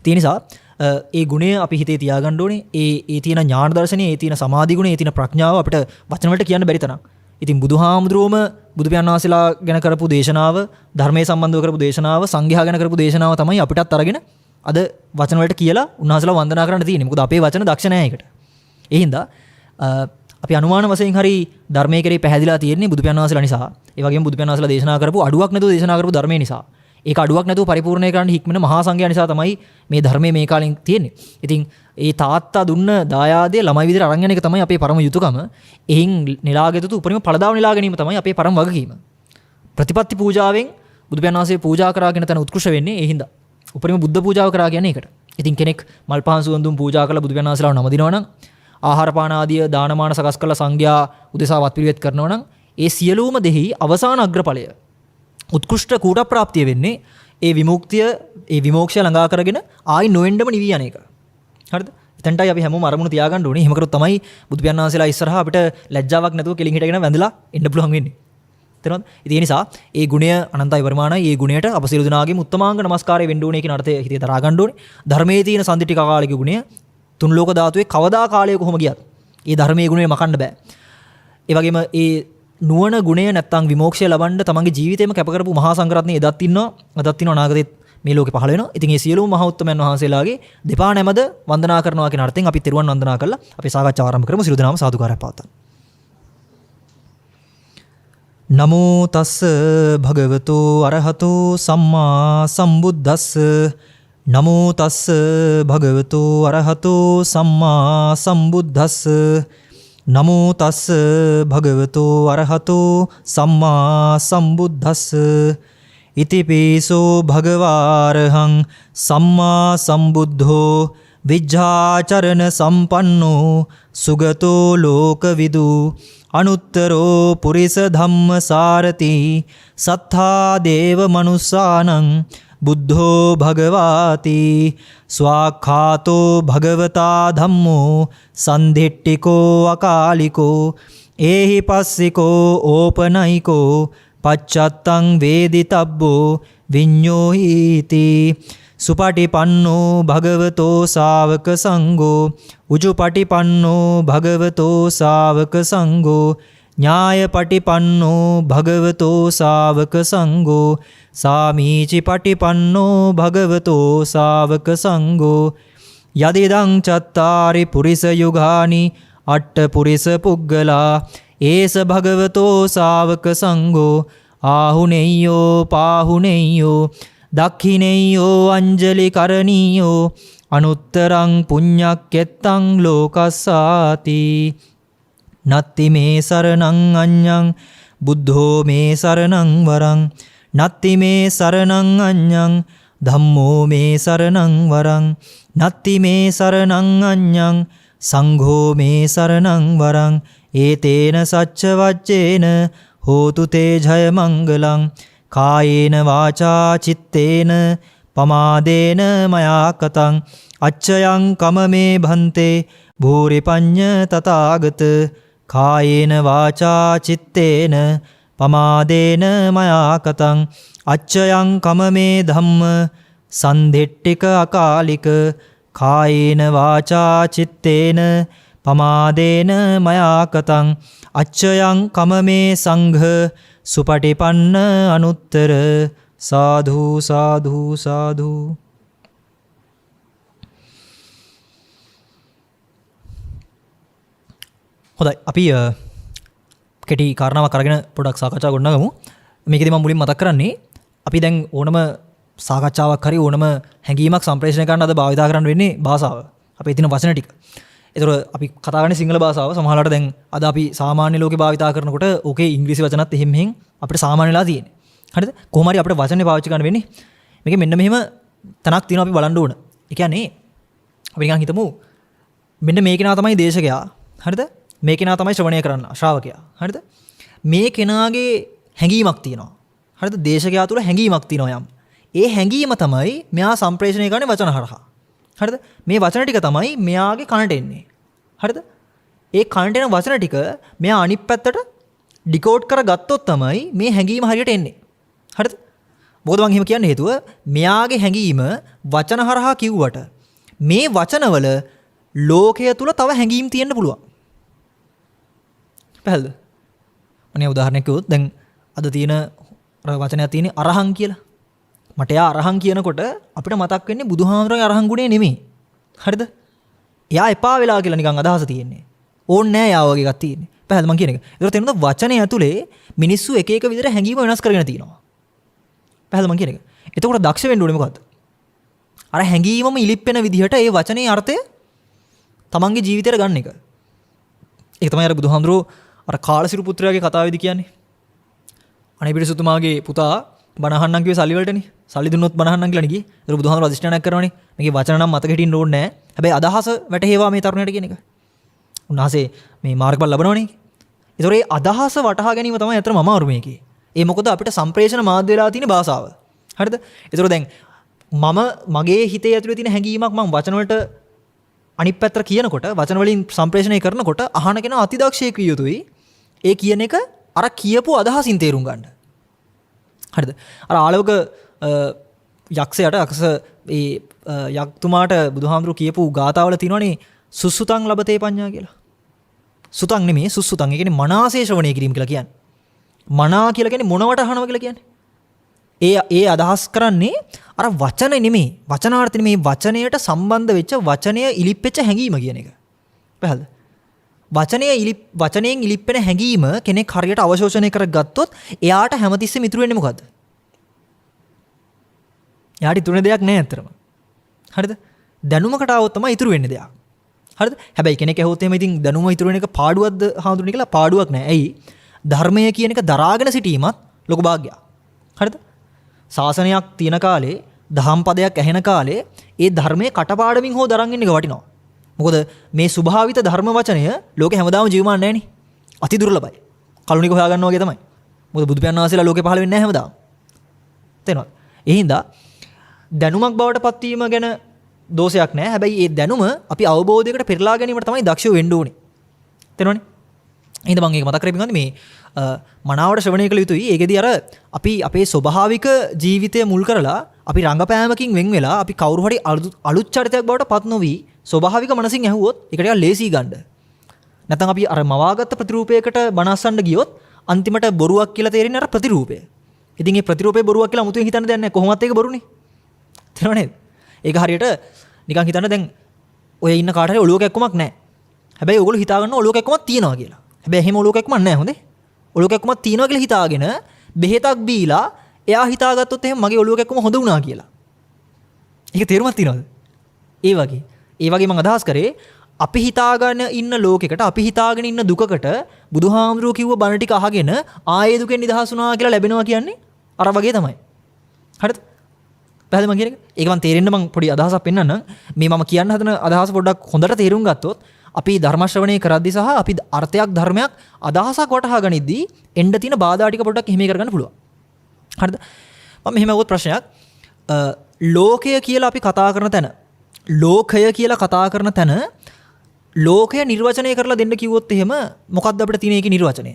ඒ නිසා ඒ ගුණය අපි හිතේ තියාගන්න ඕනේ. ඒ තියෙන ඥාන දර්ශනය, ඒ තියෙන සමාධි ගුණය, ඒ තියෙන ප්‍රඥාව අපිට වචන වලට කියන්න බැරි තරම්. ඉතින් බුදුහාමුදුරුවෝම බුදු පියාණන් වහන්සේලා ගැන කරපු දේශනාව, ධර්මයේ සම්බන්ධව කරපු දේශනාව, සංඝයා ගැන කරපු දේශනාව තමයි අපිටත් අරගෙන අද වචන වලට කියලා උන්වහන්සේලා වන්දනා කරන්න තියෙන්නේ. මොකද අපේ වචන දක්ෂ නැහැ ඒකට. ඒ හින්දා අපි අනුමාන වශයෙන් හරි ධර්මයේ කෙරේ පැහැදිලා තියෙන්නේ බුදු පියාණන් වහන්සේලා නිසා. ඒ වගේම බුදු පියාණන් වහන්සේලා දේශනා කරපු අඩුවක් නැතුව දේශනා කරපු ධර්මයේ නිසා. ඒක අඩුවක් නැතුව පරිපූර්ණය කරන්න හික්මන මහා සංඝයා නිසා තමයි මේ ධර්මයේ මේ කාලෙන් තියෙන්නේ. ඉතින් ඒ තාත්තා දුන්න දායාදයේ ළමයි විදිහට අරන් යන එක තමයි අපේ පරම යුතුයකම. එහින් නෙලාගත යුතු උපරිම ඵලදාව නෙලා ගැනීම තමයි අපේ පරම වගකීම. ප්‍රතිපත්ති පූජාවෙන් බුදු පියාණන් වහන්සේ පූජා කරාගෙන තන උත්කෘෂ්ඨ වෙන්නේ ඒ හින්දා. උපරිම බුද්ධ පූජාව කරා කියන්නේ ඒකට. ඉතින් කෙනෙක් මල් පහන් සුවඳුම් පූජා කරලා බුදු පියාණන් වහන්සේලාව නමදිනවා නම් ආහාර පාන ආදී දානමාන සකස් කරලා සංඝයා උදෙසා වත් පිළිවෙත් කරනවා නම් ඒ සියලුම දෙහි අවසාන අග්‍රඵලය උත්කෘෂ්ඨ කූට ප්‍රාප්තිය වෙන්නේ ඒ විමුක්තිය, ඒ විමෝක්ෂය ළඟා කරගෙන ආයි නොවෙන්නම නිවි යන එක. හරිද? එතනටයි අපි හැමෝම අරමුණු තියාගන්න ඕනේ. එහෙම කරොත් තමයි බුදු පියාණන් වහන්සේලා ඉස්සරහා අපිට ලැජ්ජාවක් නැතුව කෙලින් හිටගෙන වැඳලා එන්න පුළුවන් වෙන්නේ. තේරෙනවද? ඒ නිසා ඒ ගුණය අනන්තයි පරිමාණයි. ඒ ගුණයට අප සියලු දෙනාගේම උත්තමාංග නමස්කාරය වෙන්න ඕනේ කියන අර්ථය හිතේ දරා ගන්න ඕනේ. ධර්මයේ තියෙන සම්දිට්ඨික කාලික ගුණය තුන් ලෝක ධාතුවේ කවදා කාලයක කොහොම ගියත් ඒ ධර්මයේ ගුණය මකන්න බෑ. ඒ වගේම ඒ නුවණ ගුණය නැත්තම් විමෝක්ෂය ලබන්න තමන්ගේ ජීවිතේම කැප කරපු මහා සංඝරත්නය එදත් ඉන්නවා, අදත් ඉන්නවා, අනාගතෙත් මේ ලෝකේ පහළ වෙනවා. ඉතින් මේ සියලුම මහා උත්තමයන් වහන්සේලාගේ දෙපා නැමද වන්දනා කරනවා කියන අර්ථයෙන් අපි තෙරුවන් වන්දනා කරලා අපේ සාකච්ඡාව ආරම්භ කරමු. සියලු දෙනාම සාදුකාරයක් පවත්වන්න. නමෝ තස්ස භගවතෝ අරහතෝ සම්මා සම්බුද්දස්ස. නමෝ තස්ස භගවතෝ අරහතෝ සම්මා සම්බුද්දස්ස. නමෝ තස්ස භගවතෝ අරහතෝ සම්මා සම්බුද්දස්ස. ඉතිපිසෝ භගවාරහං සම්මා සම්බුද්ධෝ විජ්ජාචරණ සම්පන්නෝ සුගතෝ ලෝකවිදු අනුත්තරෝ පුරිස ධම්ම සාරති සත්තා දේව මනුස්සානං බුද්ධෝ භගවාති ස්වාඛාතෝ භගවතා ධම්මෝ සන්දිට්ඨිකෝ අකාලිකෝ ඒහි පස්සිකෝ ඕපනයිකෝ පච්චත්තං වේදිතබ්බෝ විඤ්ඤෝහීති සුපටිපන්නෝ භගවතෝ ශාවක සංඝෝ උජුපටිපන්නෝ භගවතෝ ශාවක සංඝෝ ඥායපටිපන්නෝ භගවතෝ ශාවක සංඝෝ සාමීචි පටිපන්නෝ භගවතෝ ශාවක සංඝෝ යදිදං චත්තාරි පුරිස යුගානි අට්ඨ පුරිස පුග්ගලා ඒස භගවතෝ ශාවක සංඝෝ ආහුනෙය්‍යෝ පාහුනෙය්‍යෝ දක්ඛිනෙය්‍යෝ අංජලි කරණීයෝ අනුත්තරං පුඤ්ඤක්කෙත්තං ලෝකස්සාති නත්ති මේ සරණං අඤ්ඤං බුද්ධෝ මේ සරණං වරං නත්ති මේ සරණං අඤ්ඤං ධම්මෝ මේ සරණං වරං නත්ති මේ සරණං අඤ්ඤං සංඝෝ මේ සරණං වරං ඒතේන සච්ච වච්චේන හෝතු තේ ජය මංගලං කායේන වාචා චිත්තේන පමාදේන මයා කතං අච්චයං කමමේ භන්තේ භූරි පඤ්ඤ තථාගත කායේන වාචා චිත්තේන පමාදේන මයා කතං අච්චයං කමමේ ධම්ම සන්දිට්ඨික අකාලික කායේන වාචා චිත්තේන පමාදේන මයා කතං අච්චයං කමමේ සංඝ සුපටිපන්න අනුත්තර සාධු සාධු සාධු. හොඳයි අපි කෙටි කාරණාවක් අරගෙන පොඩක් සාකච්ඡා ගොඩනගමු. මේකෙදි මම මුලින් මතක් කරන්නේ අපි දැන් ඕනම සාකච්ඡාවක් හරි ඕනම හැඟීමක් සම්ප්‍රේෂණය කරන්න අද භාවිතා කරන්න වෙන්නේ භාෂාව. අපේ තියෙන වචන ටික. ඒතර අපි කතා කරන්නේ සිංහල භාෂාව. සමහරවිට දැන් අද අපි සාමාන්‍ය ලෝකේ භාවිතා කරනකොට ඕකේ ඉංග්‍රීසි වචනත් එහෙම මෙහෙන් අපිට සාමාන්‍යලා තියෙන්නේ. හරිද? කොහොම හරි අපිට වචනේ පාවිච්චි කරන්න වෙන්නේ. මේකේ මෙන්න මෙහෙම තනක් තියෙනවා අපි බලන්න ඕන. ඒ කියන්නේ අපි නිකන් හිතමු මෙන්න මේ කෙනා තමයි දේශකයා. හරිද? මේ කෙනා තමයි ශ්‍රවණය කරන්න ශ්‍රාවකයා. හරිද? මේ කෙනාගේ හැඟීමක් තියෙනවා. හරිද? දේශකයා තුළ හැඟීමක් තියෙනවා යම්. ඒ හැඟීම තමයි මෙයා සම්ප්‍රේෂණය කරන්නේ වචන හරහා. හරිද? මේ වචන ටික තමයි මෙයාගේ කනට එන්නේ. හරිද? ඒ කනට එන වචන ටික මෙයා අනිත් පැත්තට ඩිකෝඩ් කරගත්තොත් තමයි මේ හැඟීම හරියට එන්නේ. හරිද? මොකද මම එහෙම කියන්නේ හේතුව මෙයාගේ හැඟීම වචන හරහා කිව්වට මේ වචනවල ලෝකය තුල තව හැඟීම් තියෙන්න පුළුවන්. පැහැදිලිද? මම උදාහරණයක් කිව්වොත් දැන් අද තියෙන වචනයක් තියෙන්නේ අරහං කියලා. මට එයා අරහං කියනකොට අපිට මතක් වෙන්නේ බුදුහාමරගේ අරහං ගුණේ නෙමෙයි. හරිද? එයා එපා වෙලා කියලා නිකන් අදහස තියෙන්නේ. ඕන්නේ නැහැ යා වගේ එකක් තියෙන්නේ. පැහැදිලිද මම කියන එක? ඒකට තේරෙනවද වචනේ ඇතුලේ මිනිස්සු එක එක විදිහට හැඟීම වෙනස් කරගෙන තියෙනවා. පැහැදිලිද මම කියන එක? එතකොට දක්ෂ වෙන්න ඕනේ මොකද්ද? අර හැඟීමම ඉලිප්පෙන විදිහට ඒ වචනේ අර්ථය තමන්ගේ ජීවිතයට ගන්න එක. ඒක තමයි අර බුදුහාමුදුරුවෝ අර කාලසිරු පුත්‍රයාගේ කතාවේදී කියන්නේ. අනේ පිරිසුතුමාගේ පුතා බණ අහන්නම් කිව්වේ සල්ලි වලටනේ. සල්ලි දුන්නොත් බණ අහන්නම් කියලානේ ගියේ. ඒක බුදුහාමුදුරුවෝ අධිෂ්ඨානයක් කරනවානේ. මේකේ වචන නම් මතක හිටින්න ඕනේ නැහැ. හැබැයි අදහස වැටහෙවා මේ තරුණයට කියන එක. උන්වහන්සේ මේ මාර්ගඵල ලබනවනේ. ඒතොර ඒ අදහස වටහා ගැනීම තමයි අතර මම අරු මේකේ. ඒ මොකද අපිට සම්ප්‍රේෂණ මාධ්‍ය වෙලා තියෙන භාෂාව. හරිද? ඒතොර දැන් මම මගේ හිතේ ඇතුලේ තියෙන හැඟීමක් මම වචන වලට අනිත් පැත්තට කියනකොට වචන වලින් සම්ප්‍රේෂණය කරනකොට අහන කෙනා අතිදක්ෂයෙක් විය යුතුයි. ඒ කියන එක අර කියපු අදහසින් තේරුම් ගන්න. හරිද? අර ආලෝක යක්ෂයාට අක්ෂ ඒ යක්තුමාට බුදුහාමුදුරුවෝ කියපු ගාථාවල තියෙනවනේ සුසුතං ලබතේ පඤ්ඤා කියලා. සුතං නෙමෙයි සුසුතං. ඒ කියන්නේ මනසේ ශ්‍රවණය කිරීම කියලා කියන්නේ. මනා කියලා කියන්නේ මොනවට අහනවා කියලා කියන්නේ. ඒ අදහස් කරන්නේ අර වචන නෙමෙයි. වචනාර්ථ නෙමෙයි වචනයට සම්බන්ධ වෙච්ච වචනය ඉලිප්පෙච්ච හැඟීම කියන එක. පැහැදිලිද? වචනයෙන් ඉලිප්පෙන හැඟීම කෙනෙක් හරියට අවශෝෂණය කරගත්තොත් එයාට හැමතිස්සෙම ඉතුරු වෙන්නේ මොකද්ද? එයාට ඉතුරු වෙන දෙයක් නැහැ අතරම. හරිද? දැනුමකට આવොත් තමයි ඉතුරු වෙන්නේ දෙයක්. හරිද? හැබැයි කෙනෙක් ඇහුවොත් එහෙම ඉතින් දැනුම ඉතුරු වෙන එක පාඩුවක්ද හාමුදුරනේ කියලා පාඩුවක් නෑ. ඇයි? ධර්මය කියන එක දරාගෙන සිටීමත් ලොකු භාග්‍යයක්. හරිද? ශාසනයක් තියෙන කාලේ දහම් පදයක් ඇහෙන කාලේ ඒ ධර්මයේ කටපාඩමින් හෝ දරන් ඉන්න එක වටිනවා. මොකද මේ ස්වභාවිත ධර්ම වචනය ලෝකේ හැමදාම ජීවමාන නැහැ නේ. අති දුර්ලභයි. කලුණික හොයාගන්නවා වගේ තමයි. මොකද බුදු පියාණන් වහන්සේලා ලෝකේ පහළ වෙන්නේ නැහැ හැමදාම. තේරෙනවද? ඒ හින්දා දැනුමක් බවට පත්වීම ගැන දෝෂයක් නැහැ. හැබැයි ඒ දැනුම අපි අවබෝධයකට පෙරලා ගැනීමට තමයි දක්ෂ වෙන්න ඕනේ. තේරෙනවනේ? එහෙනම් මම ඒක මතක් කරගෙන ඉන්නේ මේ මනාවට ශ්‍රවණය කළ යුතුයි. ඒකෙදී අර අපි අපේ ස්වභාවික ජීවිතය මුල් කරලා අපි රංගපෑමකින් වෙන් වෙලා අපි කවුරු හරි අලුත් චරිතයක් බවට පත් නොවි ස්වභාවික මනසින් ඇහුවොත් ඒක ටිකක් ලේසි ගන්න. නැත්නම් අපි අර මවාගත්ත ප්‍රතිරූපයකට බනස්සන්න ගියොත් අන්තිමට බොරුවක් කියලා තේරෙන්නේ අර ප්‍රතිරූපය. ඉතින් මේ ප්‍රතිරූපේ බොරුවක් කියලා අමුතුවෙන් හිතන්න දෙයක් නැහැ. කොහොමවත් ඒක බොරුනේ. තේරෙනවද නේද? ඒක හරියට නිකන් හිතන්න දැන් ඔය ඉන්න කාට හරි ඔලුව කැක්කමක් නැහැ. හැබැයි ඔයගොල්ලෝ හිතා ගන්නවා ඔලුව කැක්කමක් තියෙනවා කියලා. හැබැයි එහෙම ඔලුව කැක්කමක් නැහැ හොඳේ. ඔලුව කැක්කමක් තියෙනවා කියලා හිතාගෙන බෙහෙතක් බීලා එයා හිතාගත්තොත් එහෙම මගේ ඔලුව කැක්කම හොඳ වුණා කියලා. ඒක තේරුමක් තියනවද? ඒ වගේ මම අදහස් කරේ අපි හිතාගෙන ඉන්න ලෝකෙකට අපි හිතාගෙන ඉන්න දුකකට බුදුහාමුදුරුවෝ කිව්ව බණ ටික අහගෙන ආයේ දුකෙන් නිදහස් වුණා කියලා ලැබෙනවා කියන්නේ අර වගේ තමයි. හරිද? පැහැදිලිද මම කියන එක? ඒක මම තේරෙන්න මම පොඩි අදහසක් පෙන්නන්නම්. මේ මම කියන්න හදන අදහස පොඩ්ඩක් හොඳට තේරුම් ගත්තොත් අපි ධර්ම ශ්‍රවණය කරද්දී සහ අපි අර්ථයක් ධර්මයක් අදහසක් වටහා ගනිද්දී එන්න තියෙන බාධා ටික පොඩ්ඩක් එහෙම කරගන්න පුළුවන්. හරිද? මම මෙහෙම අහුවොත් ප්‍රශ්නයක් ලෝකය කියලා අපි කතා කරන තැන ලෝකය කියලා කතා කරන තැන ලෝකය නිර්වචනය කරලා දෙන්න කිව්වොත් එහෙම මොකක්ද අපිට තියෙන එකේ නිර්වචනය?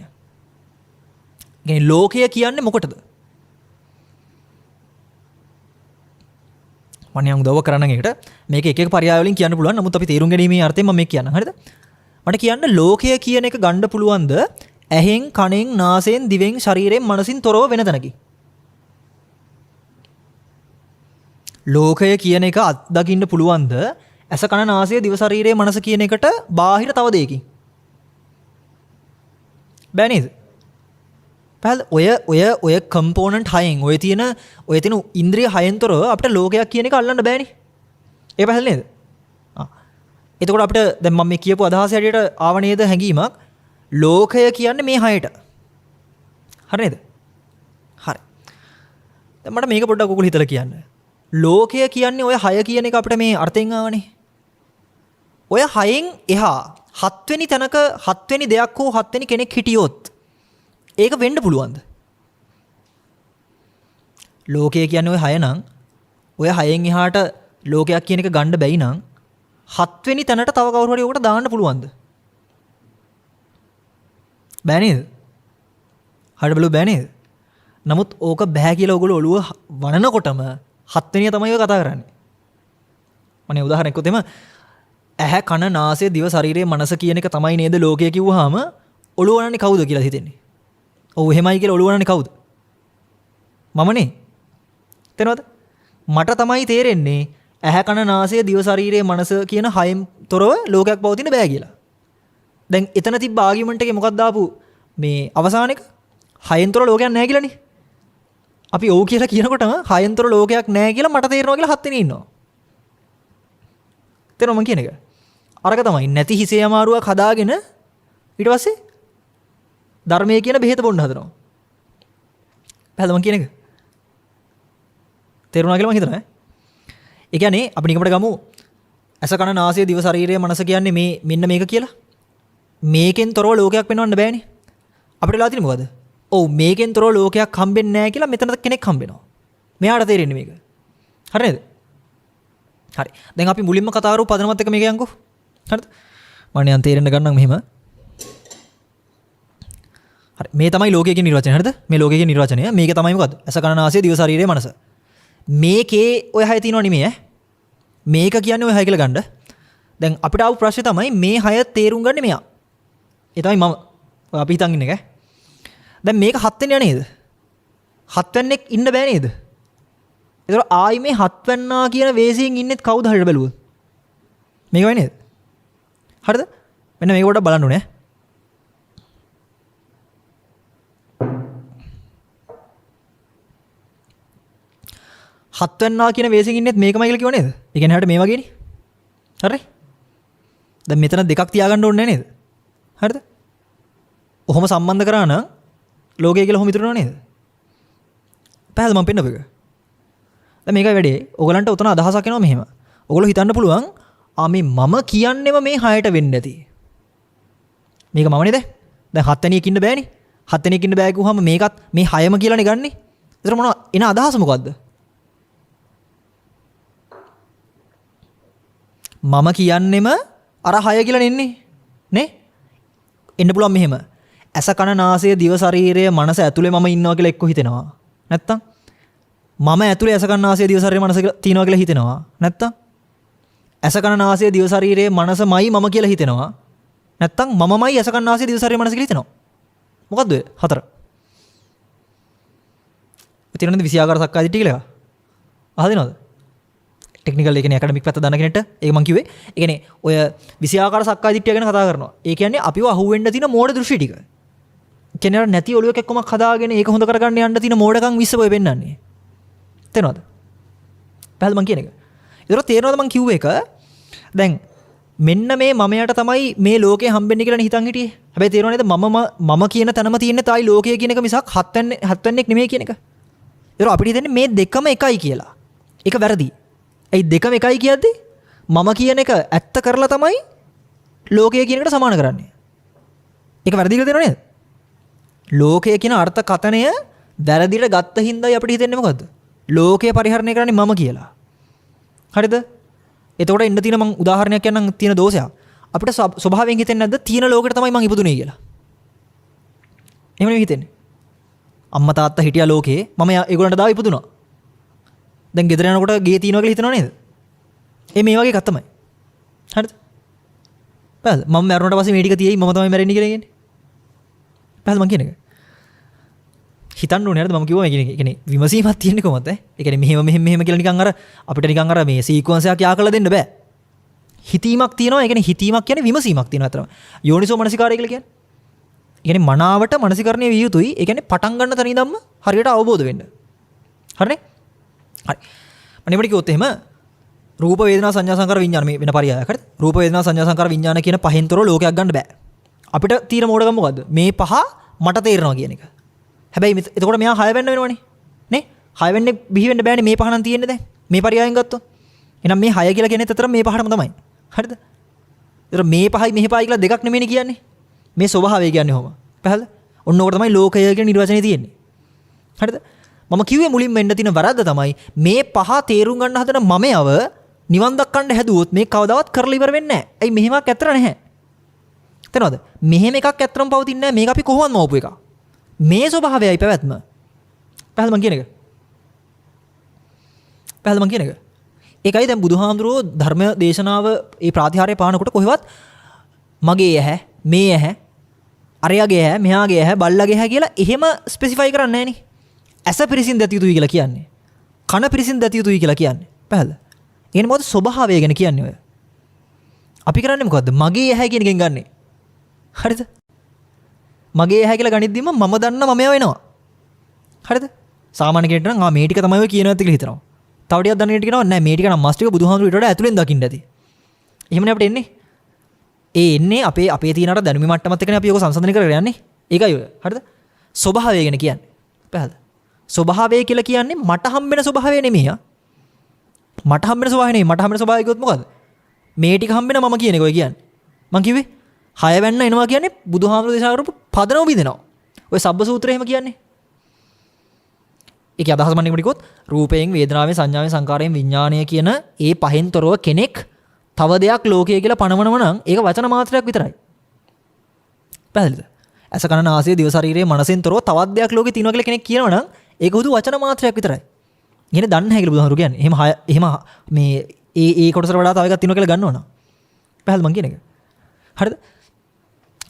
කියන්නේ ලෝකය කියන්නේ මොකටද? මම යම් උදව් කරන්න එකට මේක එක එක පරයාය වලින් කියන්න පුළුවන්. නමුත් අපි තේරුම් ගැනීමේ අර්ථයෙන් මම මේක කියන්නම්. හරිද? මට කියන්න ලෝකය කියන එක ගන්න පුළුවන්ද ඇහෙන්, කනෙන්, නාසයෙන්, දිවෙන්, ශරීරයෙන්, මනසින් තොරව වෙන තැනකින්? ලෝකය කියන එක අත්දකින්න පුළුවන්ද ඇස, කන, නාසය, දිව, ශරීරය, මනස කියන එකට බාහිර තව දෙයකින්? බෑ නේද? ඔය කම්පෝනන්ට් හයෙන් ඔය තියෙන ඉන්ද්‍රිය හයෙන් තොරව අපිට ලෝකයක් කියන එක අල්ලන්න බෑනේ. ඒ පැහැදිලි නේද? එතකොට අපිට දැන් මම මේ කියපු අදහස හැටියට ආව නේද හැඟීමක් ලෝකය කියන්නේ මේ හයට. හරි නේද? හරි. දැන් මට මේක පොඩ්ඩක් ඔයගොල්ලෝ හිතලා කියන්න. ලෝකය කියන්නේ ඔය හය කියන එක අපිට මේ අර්ථයෙන් ආවනේ. ඔය හයෙන් එහා හත්වෙනි තැනක හත්වෙනි දෙයක් හෝ හත්වෙනි කෙනෙක් හිටියොත් ඒක වෙන්න පුළුවන්ද? ලෝකය කියන්නේ ඔය හය නම් ඔය හයෙන් එහාට ලෝකයක් කියන එක ගන්න බැයි නම් හත්වෙනි තැනට තව කවුරු හරි උකට දාන්න පුළුවන්ද? බෑ නේද? හරියට බලුව බෑ නේද? නමුත් ඕක බෑ කියලා ඔයගොල්ලෝ ඔළුව වනනකොටම හත්වෙනිය තමයි ඔය කතා කරන්නේ. මනේ උදාහරණයක් උතෙම ඇහැ, කන, නාසය, දිව, ශරීරය, මනස කියන එක තමයි නේද ලෝකය කිව්වහම ඔළුව වනන්නේ කවුද කියලා හිතෙන්නේ? ඔව් එහෙමයි කියලා ඔළුව වනන්නේ කවුද? මමනේ. තේරෙනවද? මට තමයි තේරෙන්නේ ඇහැ, කන, නාසය, දිව, ශරීරය, මනස කියන හයෙන් තොරව ලෝකයක් පවතින බෑ කියලා. දැන් එතන තිබ්බ ආගියුමන්ට් එකේ මොකක්ද ආපු මේ අවසාන එක? හයෙන් තොර ලෝකයක් නැහැ කියලානේ. අපි ඔව් කියලා කියනකොටම හයෙන් තොර ලෝකයක් නැහැ කියලා මට තේරෙනවා කියලා හත් වෙනි ඉන්නවා. තේරෙනවද මම කියන එක? අරක තමයි නැති හිසේ අමාරුවක් හදාගෙන ඊට පස්සේ ධර්මයේ කියන බෙහෙත බොන්න හදනවා. පැහැදිලිද මම කියන එක? තේරුණා කියලා මම හිතනවා ඈ. ඒ කියන්නේ අපි නිකමට ගමු ඇස, කන, නාසය, දිව, ශරීරය, මනස කියන්නේ මේ මෙන්න මේක කියලා. මේකෙන් තොරව ලෝකයක් වෙනවන්න බෑනේ. අපිට වෙලා තියෙන්නේ මොකද? ඔව් මේකෙන් තොරව ලෝකයක් හම්බෙන්නේ නැහැ කියලා මෙතන කෙනෙක් හම්බෙනවා. මෙයාට තේරෙන්නේ මේක. හරි නේද? හරි. දැන් අපි මුලින්ම කතා කරපු පදනමත් එක මේක යන්කෝ. හරිද? මම නිකන් තේරෙන්න ගන්නම් මෙහෙම. හරි. මේ තමයි ලෝකයේ නිර්වචනය. හරිද? මේ ලෝකයේ නිර්වචනය. මේක තමයි මොකද්ද? ඇස, කන, නාසය, දිව, ශරීරය, මනස. මේකේ ඔය හය තියෙනව නෙමෙයි ඈ. මේක කියන්නේ ඔය හය කියලා ගන්න. දැන් අපිට ආපු ප්‍රශ්නේ තමයි මේ හය තේරුම් ගන්න මෙයා. ඒ තමයි මම අපි හිතන් ඉන්නේ ඈ. දැන් මේක හත් වෙනියා නේද? හත් වෙන්නෙක් ඉන්න බෑ නේද? ඒතර ආයි මේ හත් වෙන්නා කියන වේසියෙන් ඉන්නෙත් කවුද හරියට බැලුවොත්? මේක වෙයි නේද? හරිද? මෙන්න මේක පොඩ්ඩක් බලන්න ඕනේ. හත් වෙන්නා කියන වේසියෙන් ඉන්නෙත් මේකමයි කියලා කිව්ව නේද? ඒ කියන්නේ හැට මේ වගේනේ. හරි? දැන් මෙතන දෙකක් තියාගන්න ඕනේ නේද? හරිද? ඔහොම සම්බන්ධ කරා නම් ලෝකය කියලා ඔහොම ඉතුරුනවා නේද? පැහැදිලිද මම පෙන්නපු එක? දැන් මේකයි වැඩේ. ඔයගලන්ට උතන අදහසක් එනවා මෙහෙම. ඔයගොල්ලෝ හිතන්න පුළුවන් මේ මම කියන්නේම මේ 6ට වෙන්නේ නැති. මේක මම නේද? දැන් 7 වෙනියෙක් ඉන්න බෑනේ. 7 වෙනියෙක් ඉන්න බෑ කිව්වම මේකත් මේ 6ම කියලානේ ගන්නෙ. ඒතර මොනවා එන අදහස මොකද්ද? මම කියන්නෙම අර 6 කියලා නෙන්නේ. නේ? එන්න පුළුවන් මෙහෙම. ඇස කන නාසය දිව ශරීරය මනස ඇතුලේ මම ඉන්නවා කියලා එක්ක හිතෙනවා. නැත්තම් මම ඇතුලේ ඇස කන නාසය දිව ශරීරය මනස තියනවා කියලා හිතෙනවා. නැත්තම් ඇස කන නාසය දිව ශරීරය මනසමයි මම කියලා හිතෙනවා. නැත්තම් මමමයි ඇස කන නාසය දිව ශරීරය මනස කියලා හිතෙනවා. මොකද්ද ඔය හතර? තියෙනවද විෂයාකාර සක්කාය දිට්ඨිය කියලා? අහදිනවද? ටෙක්නිකල් ඒ කියන්නේ ඇකඩමික් පැත්ත දන්න කෙනෙක්ට ඒක මම කිව්වේ. ඒ කියන්නේ ඔය විෂයාකාර සක්කාය දිට්ඨිය ගැන කතා කරනවා. ඒ කියන්නේ අපිව අහුවෙන්න තියෙන මෝඩ දෘෂ්ටි ටික. කියන්නේ නැති ඔළුවක එක්කමක් හදාගෙන ඒක හොඳ කරගන්න යන්න තියෙන මෝඩකම් විශ්ව ඔය පෙන්නන්නේ. තේරෙනවද? පහළ මං කියන එක. ඒතර තේරෙනවද මං කිව්ව එක? දැන් මෙන්න මේ මමයට තමයි මේ ලෝකේ හම්බෙන්නේ කියලා හිතන් හිටියේ. හැබැයි තේරෙනව නේද මම කියන තැනම තියෙන්නේ තායි ලෝකය කියන එක මිසක් හත්වන්නේක් නෙමෙයි කියන එක. ඒතර අපිට හිතෙන්නේ මේ දෙකම එකයි කියලා. ඒක වැරදි. ඒ දෙකම එකයි කියද්දි මම කියන එක ඇත්ත කරලා තමයි ලෝකය කියන එකට සමාන කරන්නේ. ඒක වැරදි කියලා තේරෙනව නේද? ලෝකය කියන අර්ථකථනය වැරදිට ගත්ත හින්දායි අපිට හිතෙන්නේ මොකද්ද? ලෝකය පරිහරණය කරන්නේ මම කියලා. හරිද? එතකොට ඉන්න තියෙන මං උදාහරණයක් කියන්නම් තියෙන දෝෂයක්. අපිට ස්වභාවයෙන් හිතෙන්නේ නැද්ද තියෙන ලෝකෙට තමයි මං ඉපදුනේ කියලා? එහෙම නෙවෙයි හිතෙන්නේ. අම්මා තාත්තා හිටියා ලෝකේ මම ඒගොල්ලන්ට දාව ඉපදුනා. දැන් ගෙදර යනකොට ගේ තියනවා කියලා හිතනව නේද? මේ වගේ එකක් තමයි. හරිද? පැහැද? මම මැරුණට පස්සේ මේ ටික තියෙයි මම තමයි මැරෙන්නේ කියලා කියන්නේ. පැහැද මං කියන එක? හිතන්න ඕනේ නේද මම කිව්වා මේ කියන්නේ විමසීමක් තියෙන්නේ කොහොමද? ඒ කියන්නේ මෙහෙම කියලා නිකන් අර අපිට නිකන් අර මේ සීක්වන්ස් එකක් යා කරලා දෙන්න බෑ. හිතීමක් තියෙනවා. ඒ කියන්නේ හිතීමක් කියන්නේ විමසීමක් තියෙනවා අතරම. යෝනිසෝ මනසිකාරය කියලා කියන්නේ. ඒ කියන්නේ මනාවට මනසිකරණය විය යුතුයි. ඒ කියන්නේ පටන් ගන්න තැන ඉඳන්ම හරියට අවබෝධ වෙන්න. හරිනේ? හරි. අනිවාර්යයෙන් කිව්වොත් එහෙම රූප වේදනා සංඥා සංකාර විඥාන මේ වෙන පරියායක්. හරිද? රූප වේදනා සංඥා සංකාර විඥාන කියන පහෙන්තරෝ ලෝකයක් ගන්න බෑ. අපිට තියෙන මෝඩකම මොකද්ද? මේ පහ මට තේරෙනවා කියන එක. හැබැයි එතකොට මෙයා 6 වෙන්න වෙනවනේ. නේ? 6 වෙන්නේ බිහි වෙන්න බෑනේ මේ පහ නම් තියෙන්නේ දැන්. මේ පරියායෙන් ගත්තොත්. එහෙනම් මේ 6 කියලා කියන්නේ අතර මේ පහටම තමයි. හරිද? ඒතර මේ පහයි මෙහි පහයි කියලා දෙකක් නෙමෙයිනේ කියන්නේ. මේ ස්වභාවය කියන්නේ කොහොම? පැහැදිලිද? ඔන්න ඕක තමයි ලෝකය කියන නිර්වචනේ තියෙන්නේ. හරිද? මම කිව්වේ මුලින්ම එන්න තියෙන වරද්ද තමයි මේ පහ තේරුම් ගන්න හදන මමයව නිවන් දක්කන්න හැදුවොත් මේ කවදාවත් කරලා ඉවර වෙන්නේ නැහැ. ඇයි මෙහෙමක් ඇත්තර නැහැ. තේරෙනවද? මෙහෙම එකක් ඇත්තටම පවතින්නේ නැහැ. මේක අපි කොහොමද මවපු එකක්. මේ ස්වභාවයයි පැවැත්ම. පැහැදිලි මං කියන එක. පැහැදිලි මං කියන එක. ඒකයි දැන් බුදුහාමුදුරුවෝ ධර්ම දේශනාව ඒ ප්‍රාතිහාර්ය පානකොට කොහෙවත් මගේ ඇහැ, මේ ඇහැ, අරයාගේ ඇහැ, මෙහාගේ ඇහැ, බල්ලගේ ඇහැ කියලා එහෙම ස්පෙસિෆයි කරන්නේ නැහනේ. ඇස පිරිසින් දැතිය යුතුයි කියලා කියන්නේ. කන පිරිසින් දැතිය යුතුයි කියලා කියන්නේ. පැහැදිලිද? එහෙනම් මොකද ස්වභාවය ගැන කියන්නේ ඔය? අපි කරන්නේ මොකද්ද? මගේ ඇහැ කියන එකෙන් ගන්නෙ. හරිද? මගේ ඇහැ කියලා ගනිද්දිම මම දන්න මමයා වෙනවා. හරිද? සාමාන්‍ය කෙනෙක්ට නම් මේ ටික තමයි ඔය කියනවා කියලා හිතනවා. තව ටිකක් දන්න කෙනෙක්ට කියනවා නෑ මේ ටික නම් මස් ටික බුදුහාමුදුරුවෝ ඊට වඩා ඇතුලෙන් දකින්න ඇති. එහෙමනේ අපිට එන්නේ. එන්නේ අපේ තියෙන අර දැනුමි මට්ටමත් එක්කනේ අපි ඔක සංසන්දනය කරගෙන යන්නේ. ඒකයි ඔය. හරිද? ස්වභාවය ගැන කියන්නේ. පැහැදිලිද? ස්වභාවය කියලා කියන්නේ මට හම්බෙන ස්වභාවය නෙමෙයි. මට හම්බෙන ස්වභාවය නෙමෙයි. මට හම්බෙන ස්වභාවය කිව්වොත් මොකද්ද? මේ ටික හම්බෙන මම කියන එක ඔය කියන්නේ. මං කිව්වේ 6 වෙන්න එනවා කියන්නේ බුදුහාමුදුරුවෝ දේශනා කරපු පදනම බින්දනවා. ඔය සබ්බ සූත්‍රය එහෙම කියන්නේ. ඒකේ අදහස මම නිකන් කිව්වොත් රූපයෙන් වේදනාවෙන් සංඥාවෙන් සංකාරයෙන් විඥාණය කියන ඒ පහෙන්තරව කෙනෙක් තව දෙයක් ලෝකය කියලා පනවනව නම් ඒක වචන මාත්‍රයක් විතරයි. පැහැදිලිද? ඇස කන නාසය දිව ශරීරයේ මනසෙන් තොරව තවත් දෙයක් ලෝකේ තියෙනවා කියලා කෙනෙක් කියනවා නම් ඒක හුදු වචන මාත්‍රයක් විතරයි. ඉන්නේ දන්නේ නැහැ කියලා බුදුහාමුදුරුවෝ කියන්නේ. එහෙම මේ ඒ කොටසට වඩා තව එකක් තියෙනවා කියලා ගන්නවනම්. පැහැදිලිද මං කියන එක? හරිද?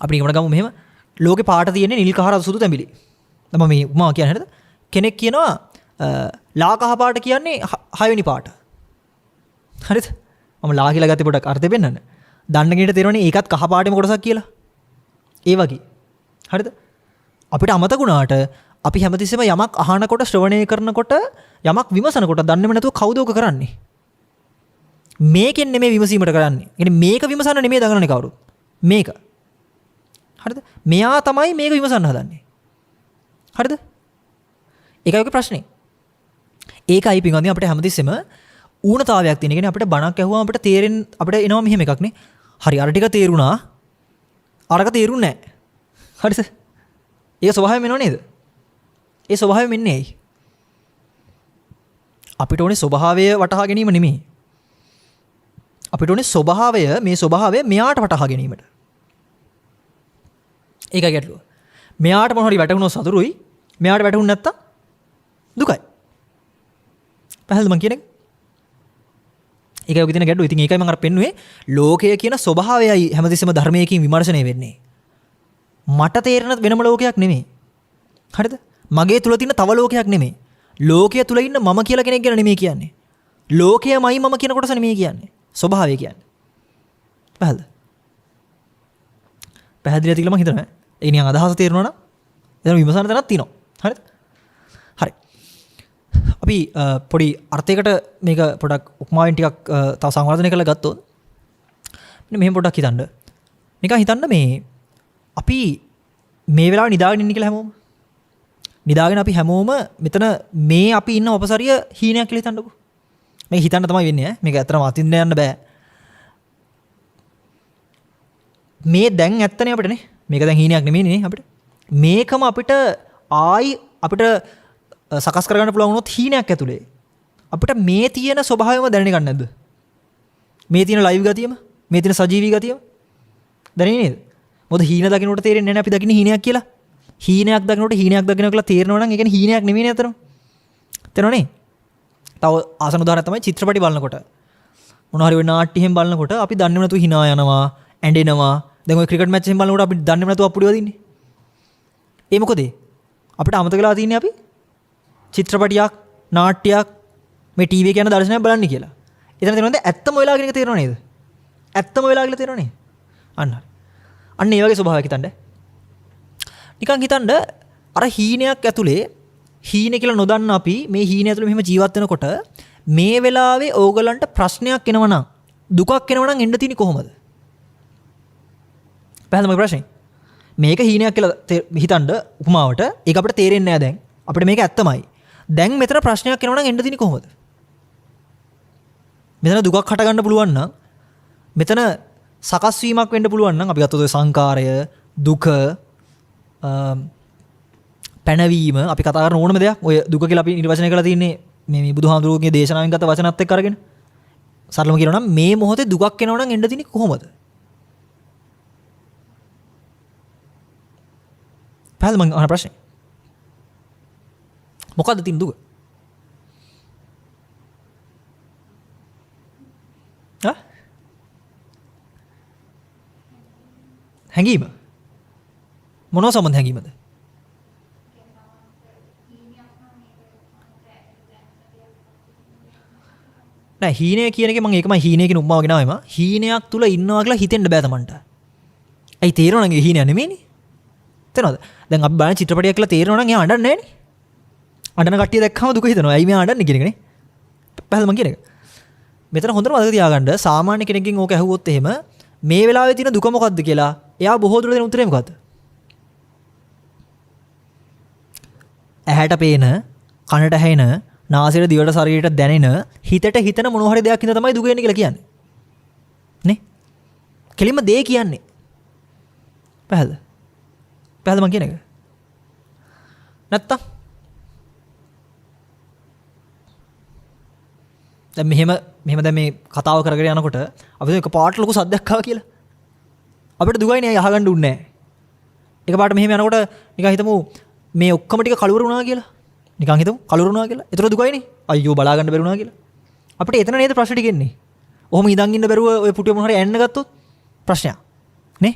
අපි නිකම්ම ගමු මෙහෙම ලෝකේ පාට තියෙන්නේ නිල් කහ රතු සුදු තැඹිලි. මම මේ උපමාව කියන්නේ හරිද? කෙනෙක් කියනවා ලා කහ පාට කියන්නේ 6 වෙනි පාට. හරිද? මම ලා කියලා ගත්තේ පොඩක් අර්ථය පෙන්නන්න. දන්න කෙනෙක්ට තේරෙන්නේ ඒකත් කහ පාටේම කොටසක් කියලා. ඒ වගේ. හරිද? අපිට අමතක වුණාට අපි හැමතිස්සෙම යමක් අහනකොට ශ්‍රවණය කරනකොට යමක් විමසනකොට දන්නේම නැතුව කවුද ඔක කරන්නේ? මේකෙන් නෙමෙයි විමසීමට කරන්නේ. يعني මේක විමසන්න නෙමෙයි දඟලන්නේ කවුරුත්. මේක. හරිද? මෙයා තමයි මේක විමසන්න හදන්නේ. හරිද? ඒකයි ඔගේ ප්‍රශ්නේ. ඒකයි පින්වත්නි අපිට හැමතිස්සෙම ඌනතාවයක් තියෙන. කියන්නේ අපිට බණක් ඇහුවාම අපිට තේරෙන්න අපිට එනවා මෙහෙම එකක් නේ. හරි අර ටික තේරුණා. අරක තේරුන්නේ නැහැ. හරිද? ඒක ස්වභාවයෙන් එනව නේද? ඒ ස්වභාවයෙන් එන්නේ ඇයි? අපිට ඕනේ ස්වභාවය වටහා ගැනීම නෙමෙයි. අපිට ඕනේ ස්වභාවය මේ ස්වභාවය මෙයාට වටහා ගැනීමට. ඒකයි ගැටලුව. මෙයාට මොන හරි වැටුණොත් සතුරුයි. මෙයාට වැටුනේ නැත්තම් දුකයි. පැහැදිලිද මං කියන්නේ? ඒකයි ඔය කියන ගැටලුව. ඉතින් ඒකයි මම අර පෙන්නුවේ ලෝකය කියන ස්වභාවයයි හැමතිස්සෙම ධර්මයකින් විමර්ශනය වෙන්නේ. මට තේරෙන වෙනම ලෝකයක් නෙමෙයි. හරිද? මගේ තුල තියෙන තව ලෝකයක් නෙමෙයි. ලෝකයේ තුල ඉන්න මම කියලා කෙනෙක් ගැන නෙමෙයි කියන්නේ. ලෝකයමයි මම කියන කොටස නෙමෙයි කියන්නේ. ස්වභාවය කියන්නේ. පැහැදිලිද? පැහැදිලිද කියලා මම හිතනවා. ඒ නිකන් අදහස තේරෙනවා නම් එතන විමසන තැනක් තියෙනවා. හරිද? හරි. අපි පොඩි අර්ථයකට මේක පොඩක් උපමාවෙන් ටිකක් තව සංවර්ධනය කරලා ගත්තොත් මෙන්න මෙහෙම පොඩක් හිතන්න. නිකන් හිතන්න මේ අපි මේ වෙලාවේ නිදාගෙන ඉන්නේ කියලා හැමෝම. නිදාගෙන අපි හැමෝම මෙතන මේ අපි ඉන්න උපසරිය හීනයක් කියලා හිතන්නකෝ. මේක හිතන්න තමයි වෙන්නේ ඈ. මේක ඇත්තටම අතින්න යන්න බෑ. මේ දැන් ඇත්තනේ අපිට නේ. මේක දැන් හීනයක් නෙමෙයිනේ අපිට. මේකම අපිට අපිට සකස් කරගන්න පුළුවන් වුණොත් හීනයක් ඇතුලේ අපිට මේ තියෙන ස්වභාවයම දැනෙන්නේ නැද්ද? මේ තියෙන ලයිව් ගතියම, මේ තියෙන සජීවී ගතියම දැනෙන්නේ නේද? මොකද හීන දකින්නට තේරෙන්නේ නැහැ අපි දකින්නේ හීනයක් කියලා. හීනයක් දකින්නට හීනයක් දකින්න කියලා තේරෙනවා නම් ඒ කියන්නේ හීනයක් නෙමෙයි නේද අතන. තේරෙනවනේ? තව ආසන උදාහරණයක් තමයි චිත්‍රපටි බලනකොට. මොනවා හරි වෙන නාට්‍යෙම බලනකොට අපි දන්නේම නැතුව hina යනවා, ඇඬෙනවා. දැන් ඔය ක්‍රිකට් මැච් එකෙන් බලනකොට අපි දන්නේම නැතුව අප්පුඩි වදින්නේ. ඒ මොකද? අපිට අමතක වෙලා තින්නේ අපි චිත්‍රපටියක්, නාට්‍යයක් මේ ටීවී එක යන දර්ශනයක් බලන්න කියලා. එතන තේරෙනවද? ඇත්තම වෙලා කියන එක තේරෙනව නේද? ඇත්තම වෙලා කියලා තේරෙනව නේද? අන්න ඒ වගේ ස්වභාවයක් හිතන්න. නිකන් හිතන්න අර හීනයක් ඇතුලේ හීන කියලා නොදන්න අපි මේ හීන ඇතුලේ මෙහෙම ජීවත් වෙනකොට මේ වෙලාවේ ඕගලන්ට ප්‍රශ්නයක් එනවනම් දුකක් එනවනම් එන්න තියෙන්නේ කොහොමද? පැහැදිලිද මගේ ප්‍රශ්නේ? මේක හීනයක් කියලා හිතන්න උපමාවට ඒක අපිට තේරෙන්නේ නැහැ දැන්. අපිට මේක ඇත්තමයි. දැන් මෙතන ප්‍රශ්නයක් එනවනම් එන්න තියෙන්නේ කොහොමද? මෙතන දුකක් හට ගන්න පුළුවන් නම් මෙතන සකස් වීමක් වෙන්න පුළුවන් නම් අපි ගත්තොත් ඔය සංකාරය, දුක, පැනවීම අපි කතා කරන ඕනම දෙයක් ඔය දුක කියලා අපි නිර්වචනය කරලා තින්නේ මේ බුදුහාමුදුරුවෝගේ දේශනාවෙන් ගත්ත වචනත් එක්ක අරගෙන. සරලව කියනවා නම් මේ මොහොතේ දුකක් එනවා නම් එන්න තියෙන්නේ කොහොමද? පැහැදිලිද මම අහන ප්‍රශ්නේ? මොකද්ද තියෙන දුක? හැඟීම. මොනවා සම්බන්ධ හැඟීමද? නෑ හීනය කියන එක මම ඒකමයි හීනය කියන උපමාව ගෙනාවෙම හීනයක් තුල ඉන්නවා කියලා හිතෙන්න බෑ තමන්ට. ඇයි තේරෙනවද නම් ඒ හීනයක් නෙමෙයිනේ. තේරෙනවද? දැන් අපි බලන චිත්‍රපටයක් කියලා තේරෙනවනම් එයා අඬන්නේ නෑනේ. අඬන කට්ටිය දැක්කම දුක හිතනවා. ඇයි මෙයා අඬන්නේ කියන එකනේ. පැහැදිලිද මං කියන එක? මෙතන හොඳට මතක තියාගන්න සාමාන්‍ය කෙනෙක්ගෙන් ඕක ඇහුවොත් එහෙම මේ වෙලාවේ තියෙන දුක මොකද්ද කියලා එයා බොහෝ දුරට දෙන උත්තරේ මොකද්ද? ඇහැට පේන, කනට ඇහෙන, නාසයට දිවට ශරීරයට දැනෙන, හිතට හිතන මොන හරි දෙයක් හින්දා තමයි දුක එන්නේ කියලා කියන්නේ. නේ? කෙලින්ම දේ කියන්නේ. පැහැදිලිද? පැහැදිලිද මං කියන එක? නැත්තම් දැන් මෙහෙම දැන් මේ කතාව කරගෙන යනකොට අපි එක පාට ලොකු සද්දයක් ආවා කියලා. අපිට දුකයිනේ අය අහගන්න උන්නේ නැහැ. එක පාට මෙහෙම යනකොට නිකන් හිතමු මේ ඔක්කොම ටික කලවර වුණා කියලා. නිකන් හිතමු කලවර වුණා කියලා. ඒතර දුකයිනේ. අයියෝ බලා ගන්න බැරි වුණා කියලා. අපිට එතන නේද ප්‍රශ්න ටික එන්නේ. ඔහොම ඉඳන් ඉන්න බැරුව ඔය පුටුවේ මොන හරි ඇන්න ගත්තොත් ප්‍රශ්නයක්. නේ?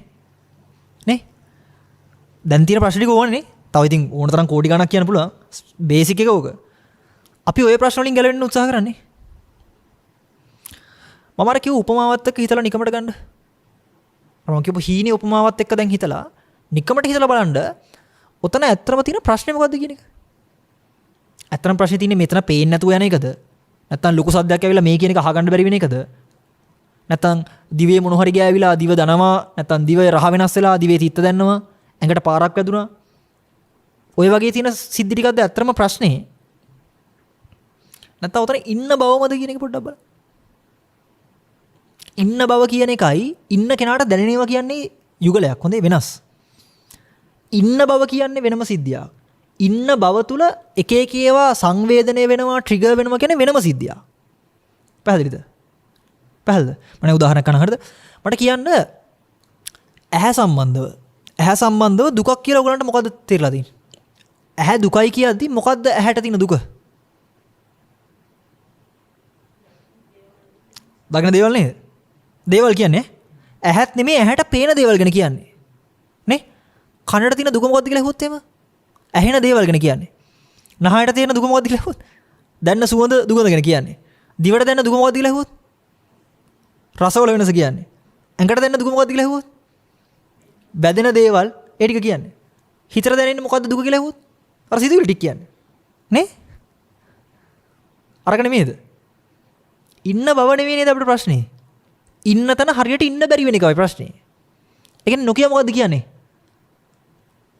නේ? දැන් තියෙන ප්‍රශ්න ටික ඕනේ නේ. තව ඉතින් ඕන තරම් කෝටි ගණක් කියන්න පුළුවන්. බේසික් එක ඕක. අපි ඔය ප්‍රශ්න වලින් ගැලවෙන්න උත්සාහ කරන්නේ. මම අර කිව්ව උපමාවත් එක්ක හිතලා නිකමට ගන්න. මම කියපු හීනේ උපමාවත් එක්ක දැන් හිතලා නිකමට හිතලා බලන්න ඔතන ඇත්තම තියෙන ප්‍රශ්නේ මොකද්ද කියන එක. ඇත්තම ප්‍රශ්නේ තියෙන්නේ මෙතන පේන්නේ නැතුව යන එකද? නැත්නම් ලොකු සද්දයක් ඇවිල්ලා මේ කියන එක අහගන්න බැරි වෙන එකද? නැත්නම් දිවේ මොන හරි ගෑවිලා දිව දනවා නැත්නම් දිවේ රහ වෙනස් වෙලා දිවේ තිත්ත දැන්නවා ඇඟට පාරක් වැදුනා. ඔය වගේ තියෙන සිද්ධි ටිකක්ද ඇත්තම ප්‍රශ්නේ. නැත්නම් උතන ඉන්න බවමද කියන එක පොඩ්ඩක් බලන්න. ඉන්න බව කියන එකයි ඉන්න කෙනාට දැනෙනවා කියන්නේ යුගලයක්. හොඳේ වෙනස්. ඉන්න බව කියන්නේ වෙනම සිද්ධියක්. ඉන්න බව තුල එක එක ඒවා සංවේදනය වෙනවා, ට්‍රිගර් වෙනවා කියන්නේ වෙනම සිද්ධියක්. පැහැදිලිද? පැහැදිලිද? මම උදාහරණයක් ගන්න හරිද? මට කියන්න ඇහැ සම්බන්ධව දුකක් කියලා ඔයගලන්ට මොකද්ද තේරලා තියෙන්නේ? ඇහැ දුකයි කියද්දි මොකද්ද ඇහැට තියෙන දුක? දකින්න දේවල් නේද? දේවල් කියන්නේ ඇහත් නෙමෙයි ඇහැට පේන දේවල් ගැන කියන්නේ. නේ? කනට තියෙන දුක මොකද්ද කියලා අහුවොත් එහෙම? ඇහෙන දේවල් ගැන කියන්නේ. නහයට තියෙන දුක මොකද්ද කියලා අහුවොත්? දැන්න සුවඳ දුකද ගැන කියන්නේ. දිවට දැන්න දුක මොකද්ද කියලා අහුවොත්? රසවල වෙනස කියන්නේ. ඇඟට දැන්න දුක මොකද්ද කියලා අහුවොත්? බැදෙන දේවල් ඒ ටික කියන්නේ. හිතට දැනෙන්නේ මොකද්ද දුක කියලා අහුවොත්? අර සිතුවිලි ටික කියන්නේ. නේ? අරක නෙමෙයිද? ඉන්න බව නෙවෙයි නේද අපේ ප්‍රශ්නේ. ඉන්න තැන හරියට ඉන්න බැරි වෙන එකයි ප්‍රශ්නේ. ඒ කියන්නේ නොකිය මොකද්ද කියන්නේ?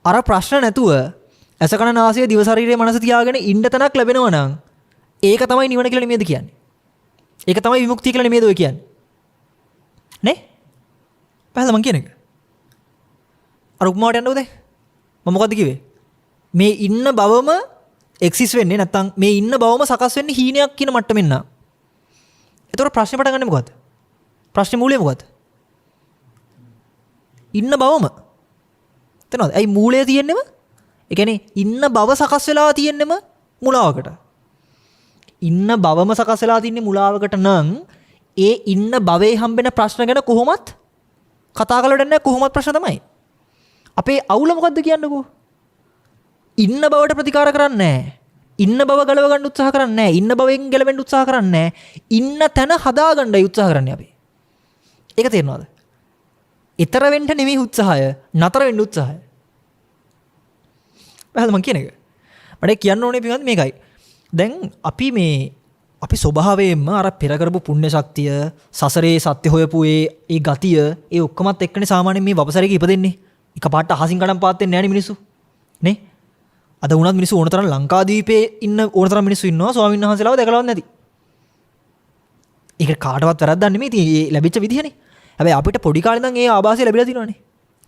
අර ප්‍රශ්න නැතුව ඇසකන නාසය දිව ශරීරයේ මනස තියාගෙන ඉන්න තැනක් ලැබෙනවා නම් ඒක තමයි නිවන කියලා නෙමෙයිද කියන්නේ. ඒක තමයි විමුක්තිය කියලා නෙමෙයිද ඔය කියන්නේ. නේ? පැහැදිලිද මං කියන එක? අර උපමාවට යන්නකො දැන්. මම මොකද්ද කිව්වේ? මේ ඉන්න බවම එක්සිස් වෙන්නේ නැත්නම් මේ ඉන්න බවම සකස් වෙන්නේ හීනයක් කියන මට්ටමින් නා. ඒතකොට ප්‍රශ්නේ පටන් ගන්නේ මොකද්ද? ප්‍රශ්නේ මූලය මොකද්ද? ඉන්න බවම. තේරෙනවද? ඇයි මූලය තියෙන්නෙම? ඒ කියන්නේ ඉන්න බව සකස් වෙලා තියෙන්නෙම මුලාවකට. ඉන්න බවම සකස් වෙලා තින්නේ මුලාවකට නම් ඒ ඉන්න භවයේ හම්බෙන ප්‍රශ්න ගැන කොහොමත් කතා කරලා දෙන්නේ කොහොමත් ප්‍රශ්න තමයි. අපේ අවුල මොකද්ද කියන්නකෝ? ඉන්න බවට ප්‍රතිකාර කරන්නේ නැහැ. ඉන්න බව ගලව ගන්න උත්සාහ කරන්නේ නැහැ. ඉන්න බවෙන් ගැලවෙන්න උත්සාහ කරන්නේ නැහැ. ඉන්න තැන හදාගන්නයි උත්සාහ කරන්නේ අපි. ඒක තේරෙනවද? ඊතර වෙන්න නෙමෙයි උත්සාහය, නතර වෙන්න උත්සාහය. මම කියන එක. මට කියන්න ඕනේ පිළිගන්න මේකයි. දැන් අපි ස්වභාවයෙන්ම අර පෙර කරපු පුණ්‍ය ශක්තිය, සසරේ සත්‍ය හොයපු ඒ ගතිය, ඒ ඔක්කොමත් එක්කනේ සාමාන්‍යයෙන් මේ වපසරික ඉපදෙන්නේ. එකපාරට අහසින් කඩන් පාත් වෙන්නේ නැහැ නේ මිනිස්සු. නේ? අද වුණත් මිනිස්සු ඕනතරම් ලංකාදීපේ ඉන්න ඕනතරම් මිනිස්සු ඉන්නවා ස්වාමීන් වහන්සේලාව දැකලවත් නැති. ඒක කාටවත් වැරද්දක් නෙමෙයි. ඉතින් ඒ ලැබිච්ච විදිහනේ. හැබැයි අපිට පොඩි කාලේ ඉඳන් ඒ ආభాසය ලැබිලා තියෙනවානේ.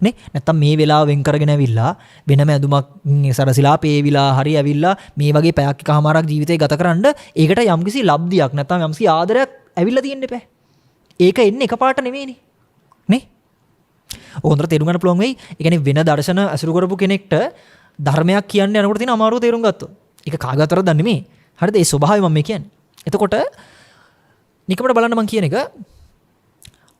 නේ? නැත්තම් මේ වෙලාව වෙන් කරගෙන ඇවිල්ලා වෙනම ඇඳුමක් සරසිලා පේවිලා හරි ඇවිල්ලා මේ වගේ පැයක් එකමාරක් ජීවිතේ ගතකරනද ඒකට යම්කිසි ලබ්ධියක් නැත්තම් යම්කිසි ආදරයක් ඇවිල්ලා තියෙන්න එපා. ඒක එන්නේ එකපාරට නෙමෙයිනේ. නේ? ඕනතර තේරුම් ගන්න පුළුවන් වෙයි. ඒ කියන්නේ වෙන දර්ශන අසුරු කරපු කෙනෙක්ට ධර්මයක් කියන්න යනකොට තියෙන අමාරුව තේරුම් ගත්තොත්. ඒක කාගවත් වරද්දක් නෙමෙයි. හරිද? ඒ ස්වභාවය මම කියන්නේ. එතකොට නිකමට බලන්න මම කියන එක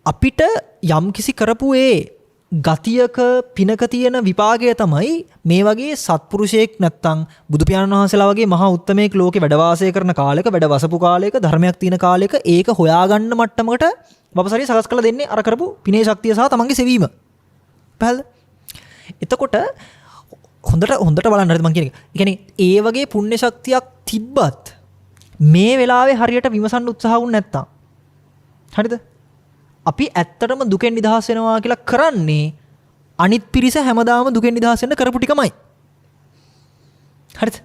අපිට යම්කිසි කරපු ඒ ගතියක පිනක තියෙන විපාකය තමයි මේ වගේ සත්පුරුෂයෙක් නැත්තම් බුදු පියාණන් වහන්සේලා වගේ මහා උත්තමයෙක් ලෝකේ වැඩ වාසය කරන කාලයක වැඩ වසපු කාලයක ධර්මයක් තියෙන කාලයක ඒක හොයාගන්න මට්ටමකට වපසරිය සකස් කරලා දෙන්නේ අර කරපු පිනේ ශක්තිය සහ තමන්ගේ සෙවීම. පැහැදිලිද? එතකොට හොඳට බලන්න හරිද මම කියන එක. ඒ කියන්නේ ඒ වගේ පුණ්‍ය ශක්තියක් තිබ්බත් මේ වෙලාවේ හරියට විමසන්න උත්සාහ වුනේ නැත්තම් හරිද? අපි ඇත්තටම දුකෙන් නිදහස් වෙනවා කියලා කරන්නේ අනිත් පිරිස හැමදාම දුකෙන් නිදහස් වෙන්න කරපු ටිකමයි. හරිද?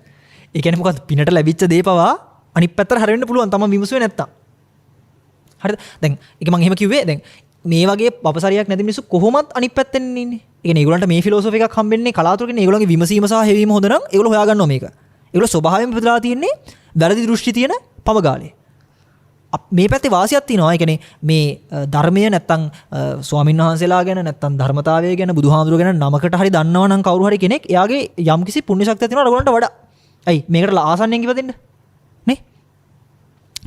ඒ කියන්නේ මොකද්ද? පිනට ලැබිච්ච දේ පවා අනිත් පැත්තට හරවෙන්න පුළුවන් තමන් විමසුවේ නැත්තම්. හරිද? දැන් ඒක මම එහෙම කිව්වේ දැන් මේ වගේ වපසරියක් නැති මිනිස්සු කොහොමත් අනිත් පැත්තෙන් ඉන්නේ. ඒ කියන්නේ ඒගොල්ලන්ට මේ ෆිලොසොෆි එකක් හම්බෙන්නේ කලාතුරකින් ඒගොල්ලන්ගේ විමසීම සහ හෙවීම හොඳ නම් ඒගොල්ලෝ හොයාගන්නවා මේක. ඒගොල්ලෝ ස්වභාවයෙන්ම ඉපදලා තියෙන්නේ වැරදි දෘෂ්ටි තියෙන පවගාලේ. මේ පැත්තේ වාසියක් තියෙනවා. ඒ කියන්නේ මේ ධර්මය නැත්තම් ස්වාමීන් වහන්සේලා ගැන නැත්තම් ධර්මතාවය ගැන බුදුහාමුදුරුවෝ ගැන නමකට හරි දන්නවා නම් කවුරු හරි කෙනෙක් එයාගේ යම්කිසි පුණ්‍ය ශක්තියක් තියෙනවා ඒගොල්ලන්ට වඩා. ඇයි මේකට ආසන්නෙන් ඉපදෙන්න? නේ?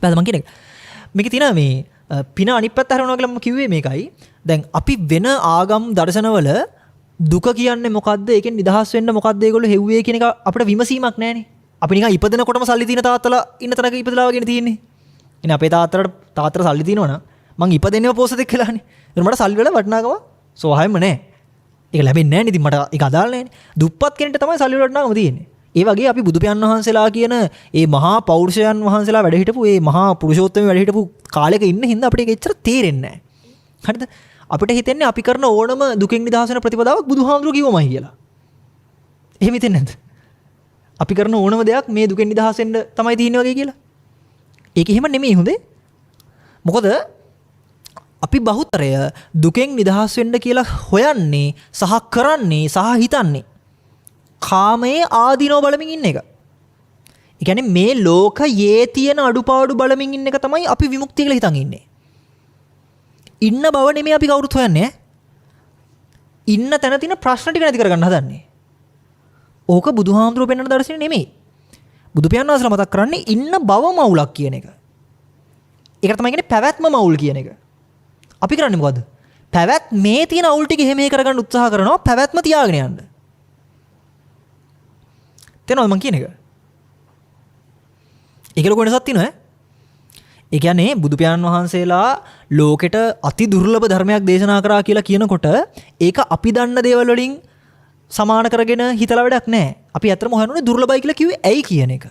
බෑ මං කියන්නේ. මේකේ තියෙනවා මේ පින අනිත් පැත්ත හරවනවා කියලා මම කිව්වේ මේකයි. දැන් අපි වෙන ආගම් දර්ශනවල දුක කියන්නේ මොකද්ද? ඒකෙන් නිදහස් වෙන්න මොකද්ද ඒගොල්ලෝ හෙව්වේ කියන එක අපිට විමසීමක් නැහැනේ. අපි නිකන් ඉපදෙනකොටම සල්ලි තියෙන තාත්තලා ඉන්න තැනක ඉපදලා වගේනේ තියෙන්නේ. ඉතින් අපේ තාත්තට සල්ලි තියෙනවනම් මං ඉපදෙන්නේම පොසතෙක් කියලානේ. ඒක මට සල්ලි වල වටිනාකම සෝහායෙම නැහැ. ඒක ලැබෙන්නේ නැහැ නේ. ඉතින් මට ඒක අදාළ නැහැනේ. දුප්පත් කෙනෙක්ට තමයි සල්ලි වල වටිනාකම තියෙන්නේ. ඒ වගේ අපි බුදු පියාණන් වහන්සේලා කියන ඒ මහා පෞරුෂයන් වහන්සේලා වැඩ හිටපු ඒ මහා පුරුෂෝත්තම වැඩ හිටපු කාලෙක ඉන්න හින්දා අපිට ඒක එච්චර තේරෙන්නේ නැහැ. හරිද? අපිට හිතෙන්නේ අපි කරන ඕනම දුකෙන් නිදහස් වෙන ප්‍රතිපදාවක් බුදුහාමුදුරුවෝ කිව්වමයි කියලා. එහෙම හිතෙන්නේ නැද්ද? අපි කරන ඕනම දෙයක් මේ දුකෙන් නිදහස් වෙන්න තමයි තියෙන්නේ වගේ කියලා. ඒක එහෙම නෙමෙයි හොඳේ. මොකද අපි බහුතරය දුකෙන් නිදහස් වෙන්න කියලා හොයන්නේ සහ කරන්නේ සහ හිතන්නේ කාමයේ ආදීනව බලමින් ඉන්න එක. ඒ කියන්නේ මේ ලෝකයේ තියෙන අඩුපාඩු බලමින් ඉන්න එක තමයි අපි විමුක්තිය කියලා හිතන් ඉන්නේ. ඉන්න බව නෙමෙයි අපි කවුරුත් හොයන්නේ. ඉන්න තැන තියෙන ප්‍රශ්න ටික නැති කරගන්න හදන්නේ. ඕක බුදුහාමුදුරුවෝ පෙන්වන දර්ශනේ නෙමෙයි. බුදු පියාණන් වහන්සේලා මතක් කරන්නේ ඉන්න බව මවුලක් කියන එක. ඒකට තමයි කියන්නේ පැවැත්ම මවුල් කියන එක. අපි කරන්නේ මොකද්ද? පැවැත්මේ තියෙන අවුල් ටික එහෙම කරගන්න උත්සාහ කරනවා පැවැත්ම තියාගෙන යන්න. තේරෙනවද මං කියන එක? ඒක ලොකු වෙනසක් තියෙනවා ඈ. ඒ කියන්නේ බුදු පියාණන් වහන්සේලා ලෝකෙට අති දුර්ලභ ධර්මයක් දේශනා කරා කියලා කියනකොට ඒක අපි දන්න දේවල් වලින් සමාන කරගෙන හිතලා වැඩක් නැහැ. අපි ඇත්තටම හොයන්නේ දුර්ලභයි කියලා කිව්වේ ඇයි කියන එක.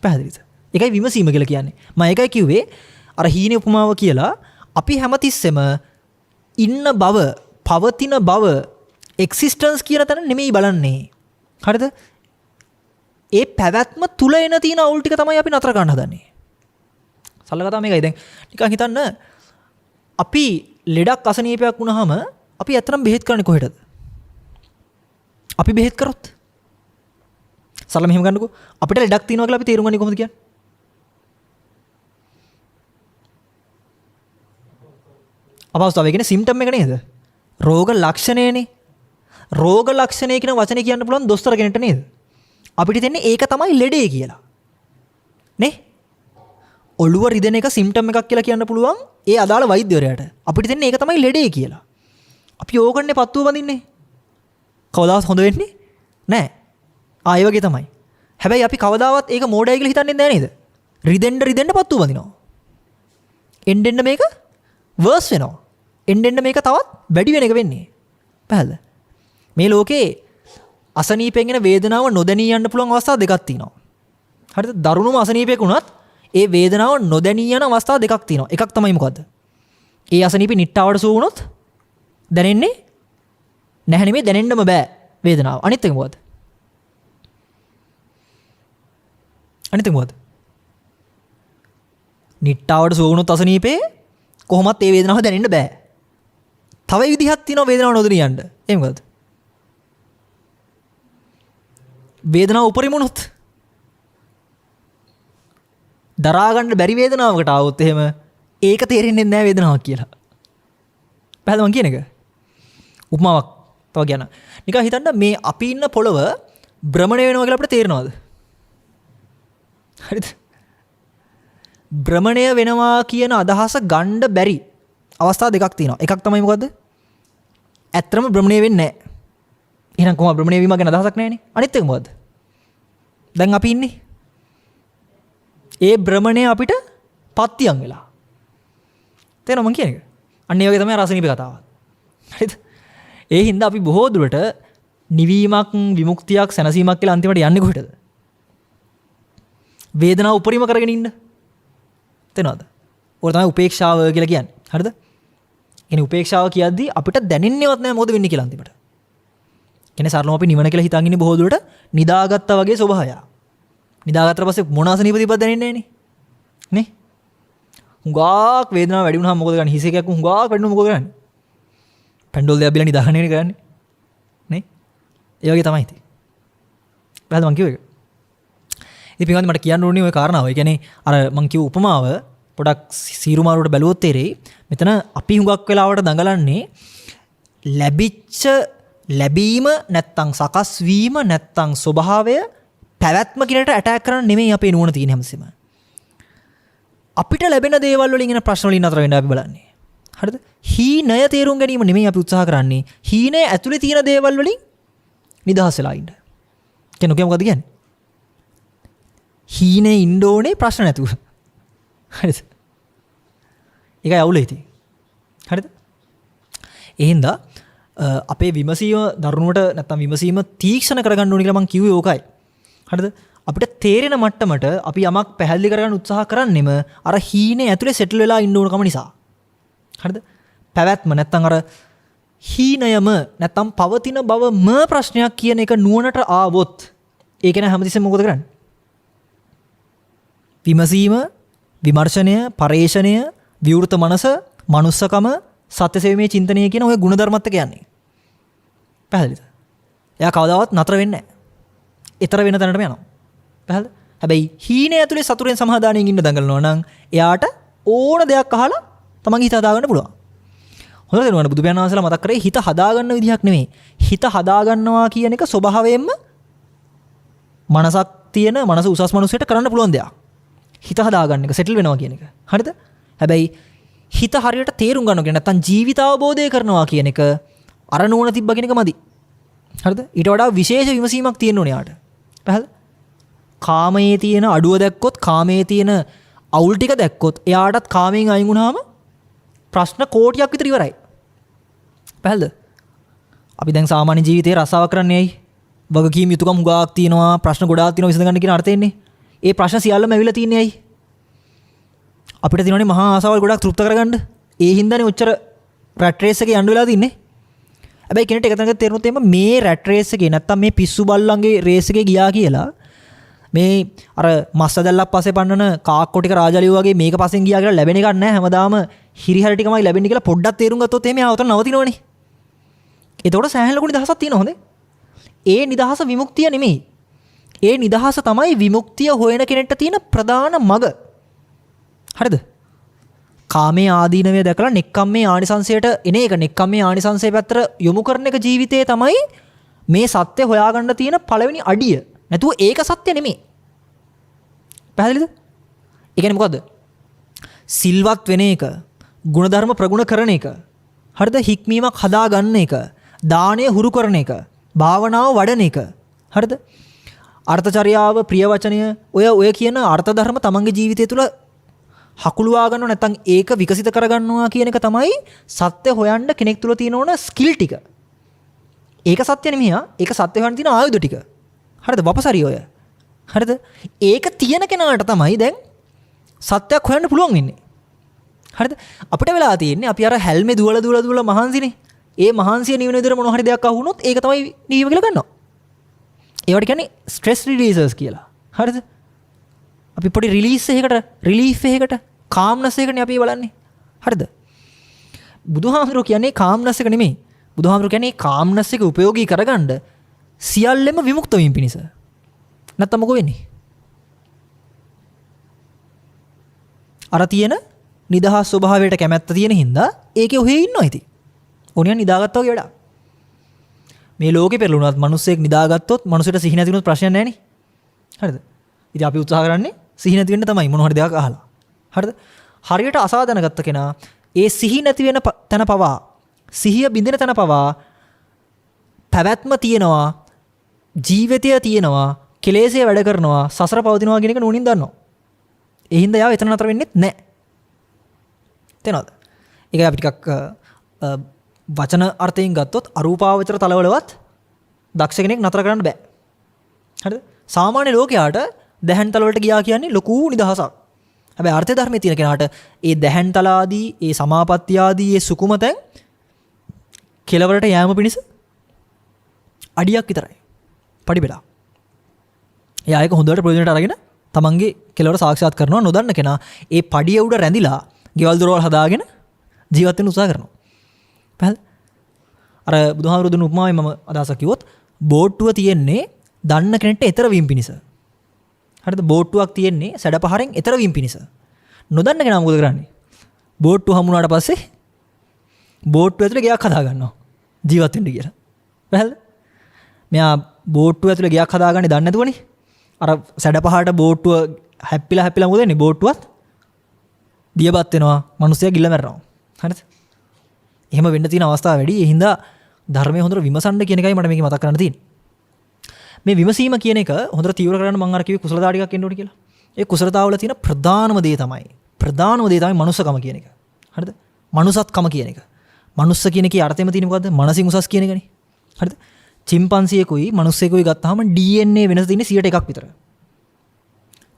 පැහැදිලිද? ඒකයි විමසීම කියලා කියන්නේ. මම ඒකයි කිව්වේ අර හීනේ උපමාව කියලා අපි හැමතිස්සෙම ඉන්න බව, පවතින බව, එක්සිස්ටන්ස් කියන තැන නෙමෙයි බලන්නේ. හරිද? ඒ පැවැත්ම තුල එන තියෙන අවුල් ටික තමයි අපි නතර කරන්න හදන්නේ. සරල කතාව මේකයි. දැන් නිකන් හිතන්න අපි ලෙඩක් අසනීපයක් වුණාම අපි ඇත්තටම බෙහෙත් කරන්නේ කොහෙටද? අපි බෙහෙත් කරොත් සරල මෙහෙම ගන්නකෝ. අපිට ලෙඩක් තියෙනවා කියලා අපි තේරුම් ගන්නේ කොහොමද කියන්නේ? අපහසුතාවය කියන්නේ සිම්ටම් එක නේද? රෝග ලක්ෂණයනේ. රෝග ලක්ෂණය කියන වචනේ කියන්න පුළුවන් දොස්තර කෙනෙක්ට නේද? අපිට දෙන්නේ ඒක තමයි ලෙඩේ කියලා. නේ? ඔළුව රිදෙන එක සිම්ටම් එකක් කියලා කියන්න පුළුවන් ඒ අදාළ වෛද්‍යවරයාට. අපිට දෙන්නේ ඒක තමයි ලෙඩේ කියලා. අපි ඕකන්නේ පත්තුව බඳින්නේ. කවදාවත් හොඳ වෙන්නේ නැහැ. ආයෙ වගේ තමයි. හැබැයි අපි කවදාවත් ඒක මෝඩයි කියලා හිතන්නේ නැහැ නේද? රිදෙන්න පත්තුව බඳිනවා. එන්න මේක වර්ස් වෙනවා. එන්න මේක තවත් වැඩි වෙන එක වෙන්නේ. පැහැදිලිද? මේ ලෝකේ අසනීපයෙන් එන වේදනාව නොදැනී යන්න පුළුවන් අවස්ථා දෙකක් තියෙනවා. හරිද? දරුණුම අසනීපයක් වුණත් ඒ වේදනාව නොදැනී යන අවස්ථා දෙකක් තියෙනවා. එකක් තමයි මොකද්ද? ඒ අසනීපේ නිට්ටාවට සුව වුණොත් දැනෙන්නේ නැහැ නෙමෙයි දැනෙන්නම බෑ වේදනාව. අනිත් එක මොකද්ද? අනිත් එක මොකද්ද? නිට්ටාවට සුව වුණොත් අසනීපේ කොහොමත් ඒ වේදනාව දැනෙන්න බෑ. තව විදිහක් තියෙනවා වේදනාව නොදැනී යන්න. ඒ මොකද්ද? වේදනාව උපරිම වුණොත් දරා ගන්න බැරි වේදනාවකට ආවොත් එහෙම ඒක තේරෙන්නේ නැහැ වේදනාවක් කියලා. පැහැදිලිද මං කියන එක? උපමාවක් තව කියන්න. නිකන් හිතන්න මේ අපි ඉන්න පොළව භ්‍රමණය වෙනවා කියලා අපිට තේරෙනවද? හරිද? භ්‍රමණය වෙනවා කියන අදහස ගන්න බැරි අවස්ථා දෙකක් තියෙනවා. එකක් තමයි මොකද්ද? ඇත්තම භ්‍රමණය වෙන්නේ නැහැ. එහෙනම් කොහොමද භ්‍රමණය වීම ගැන අදහසක් නැහැනේ. අනිත් එක මොකද්ද? දැන් අපි ඉන්නේ ඒ භ්‍රමණය අපිට පත්තියම් වෙලා. තේරෙනවද මං කියන එක? අන්න ඒ වගේ තමයි රසනීප කතාව. හරිද? ඒ හින්දා අපි බොහෝ දුරට නිවීමක්, විමුක්තියක්, සැනසීමක් කියලා අන්තිමට යන්නේ කොහෙටද? වේදනාව උපරිම කරගෙන ඉන්න. තේරෙනවද? ඔය තමයි උපේක්ෂාව කියලා කියන්නේ. හරිද? කියන්නේ උපේක්ෂාව කියද්දී අපිට දැනෙන්නේවත් නැහැ මොකද වෙන්නේ කියලා අන්තිමට. කියන්නේ සරලව අපි නිවන කියලා හිතන් ඉන්නේ බොහෝ දුරට නිදාගත්තා වගේ ස්වභාවය. නිදාගත්තට පස්සේ මොන අසනීප තිබ්බත් දැනෙන්නේ නැහැ නේ. හුඟක් වේදනාව වැඩි වුණාම මොකද කරන්නේ? හිස එකක් හුඟක් වැඩි වුණාම මොකද කරන්නේ? පැන්ඩෝල් දෙයක් බිලා නිදාගන්න නේ කරන්නේ. නේ? ඒ වගේ තමයි ඉතින්. බෑද මං කිව්වේ. ඉතින් පින්වත්නි මට කියන්න ඕනේ ওই කාරණාව. ඒ කියන්නේ අර මං කිව්ව උපමාව පොඩක් සීරුමාරුවට බැලුවොත් තේරෙයි. මෙතන අපි හුඟක් වෙලාවට දඟලන්නේ ලැබීම නැත්තම් සකස් වීම නැත්තම් ස්වභාවය පැවැත්ම කියනට ඇටැක් කරන්න නෙමෙයි අපේ නුවණ තියෙන හැමසෙම. අපිට ලැබෙන දේවල් වලින් එන ප්‍රශ්න වලින් අතර වෙන්න අපි බලන්නේ. හරිද? හීනය තේරුම් ගැනීම නෙමෙයි අපි උත්සාහ කරන්නේ. හීනය ඇතුලේ තියෙන දේවල් වලින් නිදහස් වෙලා ඉන්න. කෙනෙක් මොකද කියන්නේ? හීනේ ඉන්න ඕනේ ප්‍රශ්න නැතුව. හරිද? ඒකයි අවුල හිතේ. හරිද? එහෙනම් අපේ විමසීම දරුණුවට නැත්තම් විමසීම තීක්ෂණ කරගන්න ඕනේ කියලා මම කිව්වේ ඕකයි. හරිද? අපිට තේරෙන මට්ටමට අපි යමක් පැහැදිලි කරගන්න උත්සාහ කරන්නෙම අර හීනේ ඇතුලේ සෙටල් වෙලා ඉන්න ඕනකම නිසා. හරිද? පැවැත්ම නැත්තම් අර හීනයම නැත්තම් පවතින බවම ප්‍රශ්නයක් කියන එක නුවණට ආවොත් ඒක න හැමතිස්සෙම මොකද කරන්නේ? විමසීම විමර්ශනය, පරේෂණය, විවෘත මනස, මනුස්සකම, සත්‍යසේවීමේ චින්තනය කියන ඔය ගුණධර්මත් එක යන්නේ. පැහැදිලිද? එයා කවදාවත් නතර වෙන්නේ නැහැ. ඊතර වෙන තැනටම යනවා. පැහැදිලිද? හැබැයි හීනේ ඇතුලේ සතුරෙන් සමාදානයෙන් ඉන්න දඟලනවා නම් එයාට ඕන දෙයක් අහලා තමන්ගේ හිත හදාගන්න පුළුවන්. හොඳට දෙනවා බුදු පියාණන් වහන්සේලා මතක් කරේ හිත හදාගන්න විදිහක් නෙමෙයි. හිත හදාගන්නවා කියන එක ස්වභාවයෙන්ම මනසක් තියෙන මනස උසස් මනුස්සයට කරන්න පුළුවන් දෙයක්. හිත හදාගන්න එක සෙටල් වෙනවා කියන එක. හරිද? හැබැයි හිත හරියට තේරුම් ගන්න ඕනේ නැත්නම් ජීවිත අවබෝධය කරනවා කියන එක අර නුවණ තිබ්බ කෙනෙක් මදි. හරිද? ඊට වඩා විශේෂ විමසීමක් තියෙන්න ඕනේ යාට. පැහැදිලිද? කාමයේ තියෙන අඩුව දැක්කොත්, කාමයේ තියෙන අවුල් ටික දැක්කොත් එයාටත් කාමයෙන් අයින් වුණාම ප්‍රශ්න කෝටියක් විතර ඉවරයි. පැහැදිලිද? අපි දැන් සාමාන්‍ය ජීවිතේ රසාව කරන්නේ ඇයි? වගකීම් යුතුකම් හුඟක් තියෙනවා, ප්‍රශ්න ගොඩාක් තියෙනවා විසඳ ගන්න කියන අර්ථයෙන්නේ. ඒ ප්‍රශ්න සියල්ලම ඇවිල්ලා තින්නේ ඇයි? අපිට තියෙනනේ මහා ආසාවල් ගොඩක් තෘප්ත කරගන්න. ඒ හින්දානේ ඔච්චර රැට් රේස් එකේ යන්න වෙලා තින්නේ. හැබැයි කෙනෙක්ට එක තැනක තේරුනොත් එimhe මේ රැට් රේස් එකේ නැත්තම් මේ පිස්සු බල්ලන්ගේ රේස් එකේ ගියා කියලා මේ අර මස්ස දැල්ලක් පස්සේ පන්නන කාක්කෝ ටික රාජලිය වගේ මේක පස්සෙන් ගියා කියලා ලැබෙන එකක් නැහැ. හැමදාම හිරිහැර ටිකමයි ලැබෙන්නේ කියලා පොඩ්ඩක් තේරුම් ගත්තොත් එimhe ආවතන නවතිනවනේ. එතකොට සෑහෙන ලොකු නිදහසක් තියෙනවා හොඳේ. ඒ නිදහස විමුක්තිය නෙමෙයි. ඒ නිදහස තමයි විමුක්තිය හොයන කෙනෙක්ට තියෙන ප්‍රධාන මඟ. හරිද? කාමයේ ආදීනවය දැකලා නෙක්ඛම්මේ ආනිසංසයට එන එක, නෙක්ඛම්මේ ආනිසංසය පැත්තට යොමු කරන එක ජීවිතයේ තමයි මේ සත්‍ය හොයාගන්න තියෙන පළවෙනි අඩිය. නැතුව ඒක සත්‍ය නෙමෙයි. පැහැදිලිද? ඒ කියන්නේ මොකද්ද? සිල්වත් වෙන එක, ගුණධර්ම ප්‍රගුණ කරන එක, හරිද? හික්මීමක් හදා ගන්න එක, දානය හුරු කරන එක, භාවනාව වඩන එක, හරිද? අර්ථචර්යාව, ප්‍රිය වචනය, ඔය කියන අර්ථ ධර්ම තමන්ගේ ජීවිතය තුළ හකුලුවා ගන්නව නැත්නම් ඒක විකසිත කරගන්නවා කියන එක තමයි සත්‍ය හොයන්න කෙනෙක් තුළ තියෙන ඕන ස්කිල් ටික. ඒක සත්‍ය නෙමෙයි. ඒක සත්‍ය හොයන්න තියෙන ආයුධ ටික. හරිද? වපසරිය ඔය. හරිද? ඒක තියෙන කෙනාට තමයි දැන් සත්‍යයක් හොයන්න පුළුවන් වෙන්නේ. හරිද? අපිට වෙලා තියෙන්නේ අපි අර හැල්මේ දුවල මහන්සිනේ. ඒ මහන්සිය නිවන විදිහට මොන හරි දෙයක් අහුනොත් ඒක තමයි නීව කියලා ගන්නවා. ඒවට කියන්නේ ස්ට්‍රෙස් රිලීසර්ස් කියලා. හරිද? අපි පොඩි රිලීස් එකකට කාම්නස් එකනේ අපි බලන්නේ. හරිද? බුදුහාමුදුරුවෝ කියන්නේ කාම්නස් එක නෙමෙයි. බුදුහාමුදුරුවෝ කියන්නේ කාම්නස් එක උපයෝගී කරගන්න සියල්ලෙම විමුක්ත වීම පිණිස. නැත්තම් මොකෝ වෙන්නේ? අර තියෙන නිදහස් ස්වභාවයට කැමැත්ත තියෙන හින්දා ඒකේ ඔහේ ඉන්නවා ඉතින්. ඕනියන් නිදාගත්තා වගේ වැඩක්. මේ ලෝකේ පෙරළුණාත් මිනිස්සෙක් නිදාගත්තොත් මිනිසෙට සිහි නැති වුණොත් ප්‍රශ්නයක් නැහැ නේ. හරිද? ඉතින් අපි උත්සාහ කරන්නේ සිහි නැති වෙන්න තමයි මොන හරි දෙයක් අහලා. හරිද? හරියට අසාධන ගත්ත කෙනා ඒ සිහි නැති වෙන තැන පවා, සිහිය බිඳෙන තැන පවා පැවැත්ම තියෙනවා, ජීවිතය තියෙනවා, කෙලෙසේ වැඩ කරනවා, සසර පවතිනවා කියන එක නුවණින් දන්නවා. ඒ හින්දා යාව එතන නතර වෙන්නෙත් නැහැ. තේනවද? ඒක අපි ටිකක් වචන අර්ථයෙන් ගත්තොත් අරූපාවචර තලවලවත් දක්ෂ කෙනෙක් නතර කරන්න බෑ. හරිද? සාමාන්‍ය ලෝකයාට දැහැන් තල වලට ගියා කියන්නේ ලොකු නිදහසක්. හැබැයි අර්ථ ධර්මයේ තියෙන කෙනාට ඒ දැහැන් තල ආදී, ඒ සමාපත්තිය ආදී, ඒ සුකුමතෙන් කෙලවරට යෑම පිණිස අඩියක් විතරයි. පඩිපෙළ. එයා ඒක හොඳට ප්‍රයෝජනට අරගෙන තමන්ගේ කෙලවර සාක්ෂාත් කරනවා. නොදන්න කෙනා ඒ පඩිය උඩ රැඳිලා ගෙවල් දොරවල් හදාගෙන ජීවත් වෙන්න උත්සාහ කරනවා. පැහැදිලිද? අර බුදුහාමුදුරු දුන්න උපමාවෙන් මම අදහසක් කිව්වොත් බෝට්ටුව තියෙන්නේ දන්න කෙනෙක්ට ඈතර වීම පිණිස. හරිද? බෝට්ටුවක් තියෙන්නේ සැඩපහරෙන් ඈතර වීම පිණිස. නොදන්න කෙනා මොකද කරන්නේ? බෝට්ටුව හමුනාට පස්සේ බෝට්ටුව ඇතුලේ ගයක් හදා ගන්නවා. ජීවත් වෙන්න කියලා. පැහැදිලිද? මෙයා බෝට්ටුව ඇතුලේ ගයක් හදාගන්නේ දන්නේ නැතුවනේ. අර සැඩපහරට බෝට්ටුව හැප්පිලා මොකද වෙන්නේ? බෝට්ටුවත් දියබත් වෙනවා. මිනිස්සයා ගිල්ල මැරෙනවා. හරිද? එහෙම වෙන්න තියෙන අවස්ථා වැඩි. ඒ හින්දා ධර්මයේ හොඳට විමසන්න කියන එකයි මට මේක මතක් කරන්න තියෙන්නේ. මේ විමසීම කියන එක හොඳට තීව්‍ර කරන්න මම අර කිව්වේ කුසලතා ටිකක් එන්න ඕනේ කියලා. ඒ කුසලතාවල තියෙන ප්‍රධානම දේ තමයි මනුස්සකම කියන එක. හරිද? මනුසත්කම කියන එක. මනුස්ස කියන එකේ අර්ථයම තියෙන්නේ මොකද්ද? මනසින් උසස් කියන එකනේ. හරිද? චිම්පන්සියෙකුයි මනුස්සයෙකුයි ගත්තාම DNA වෙනස තියෙන්නේ 100ට 1ක් විතර.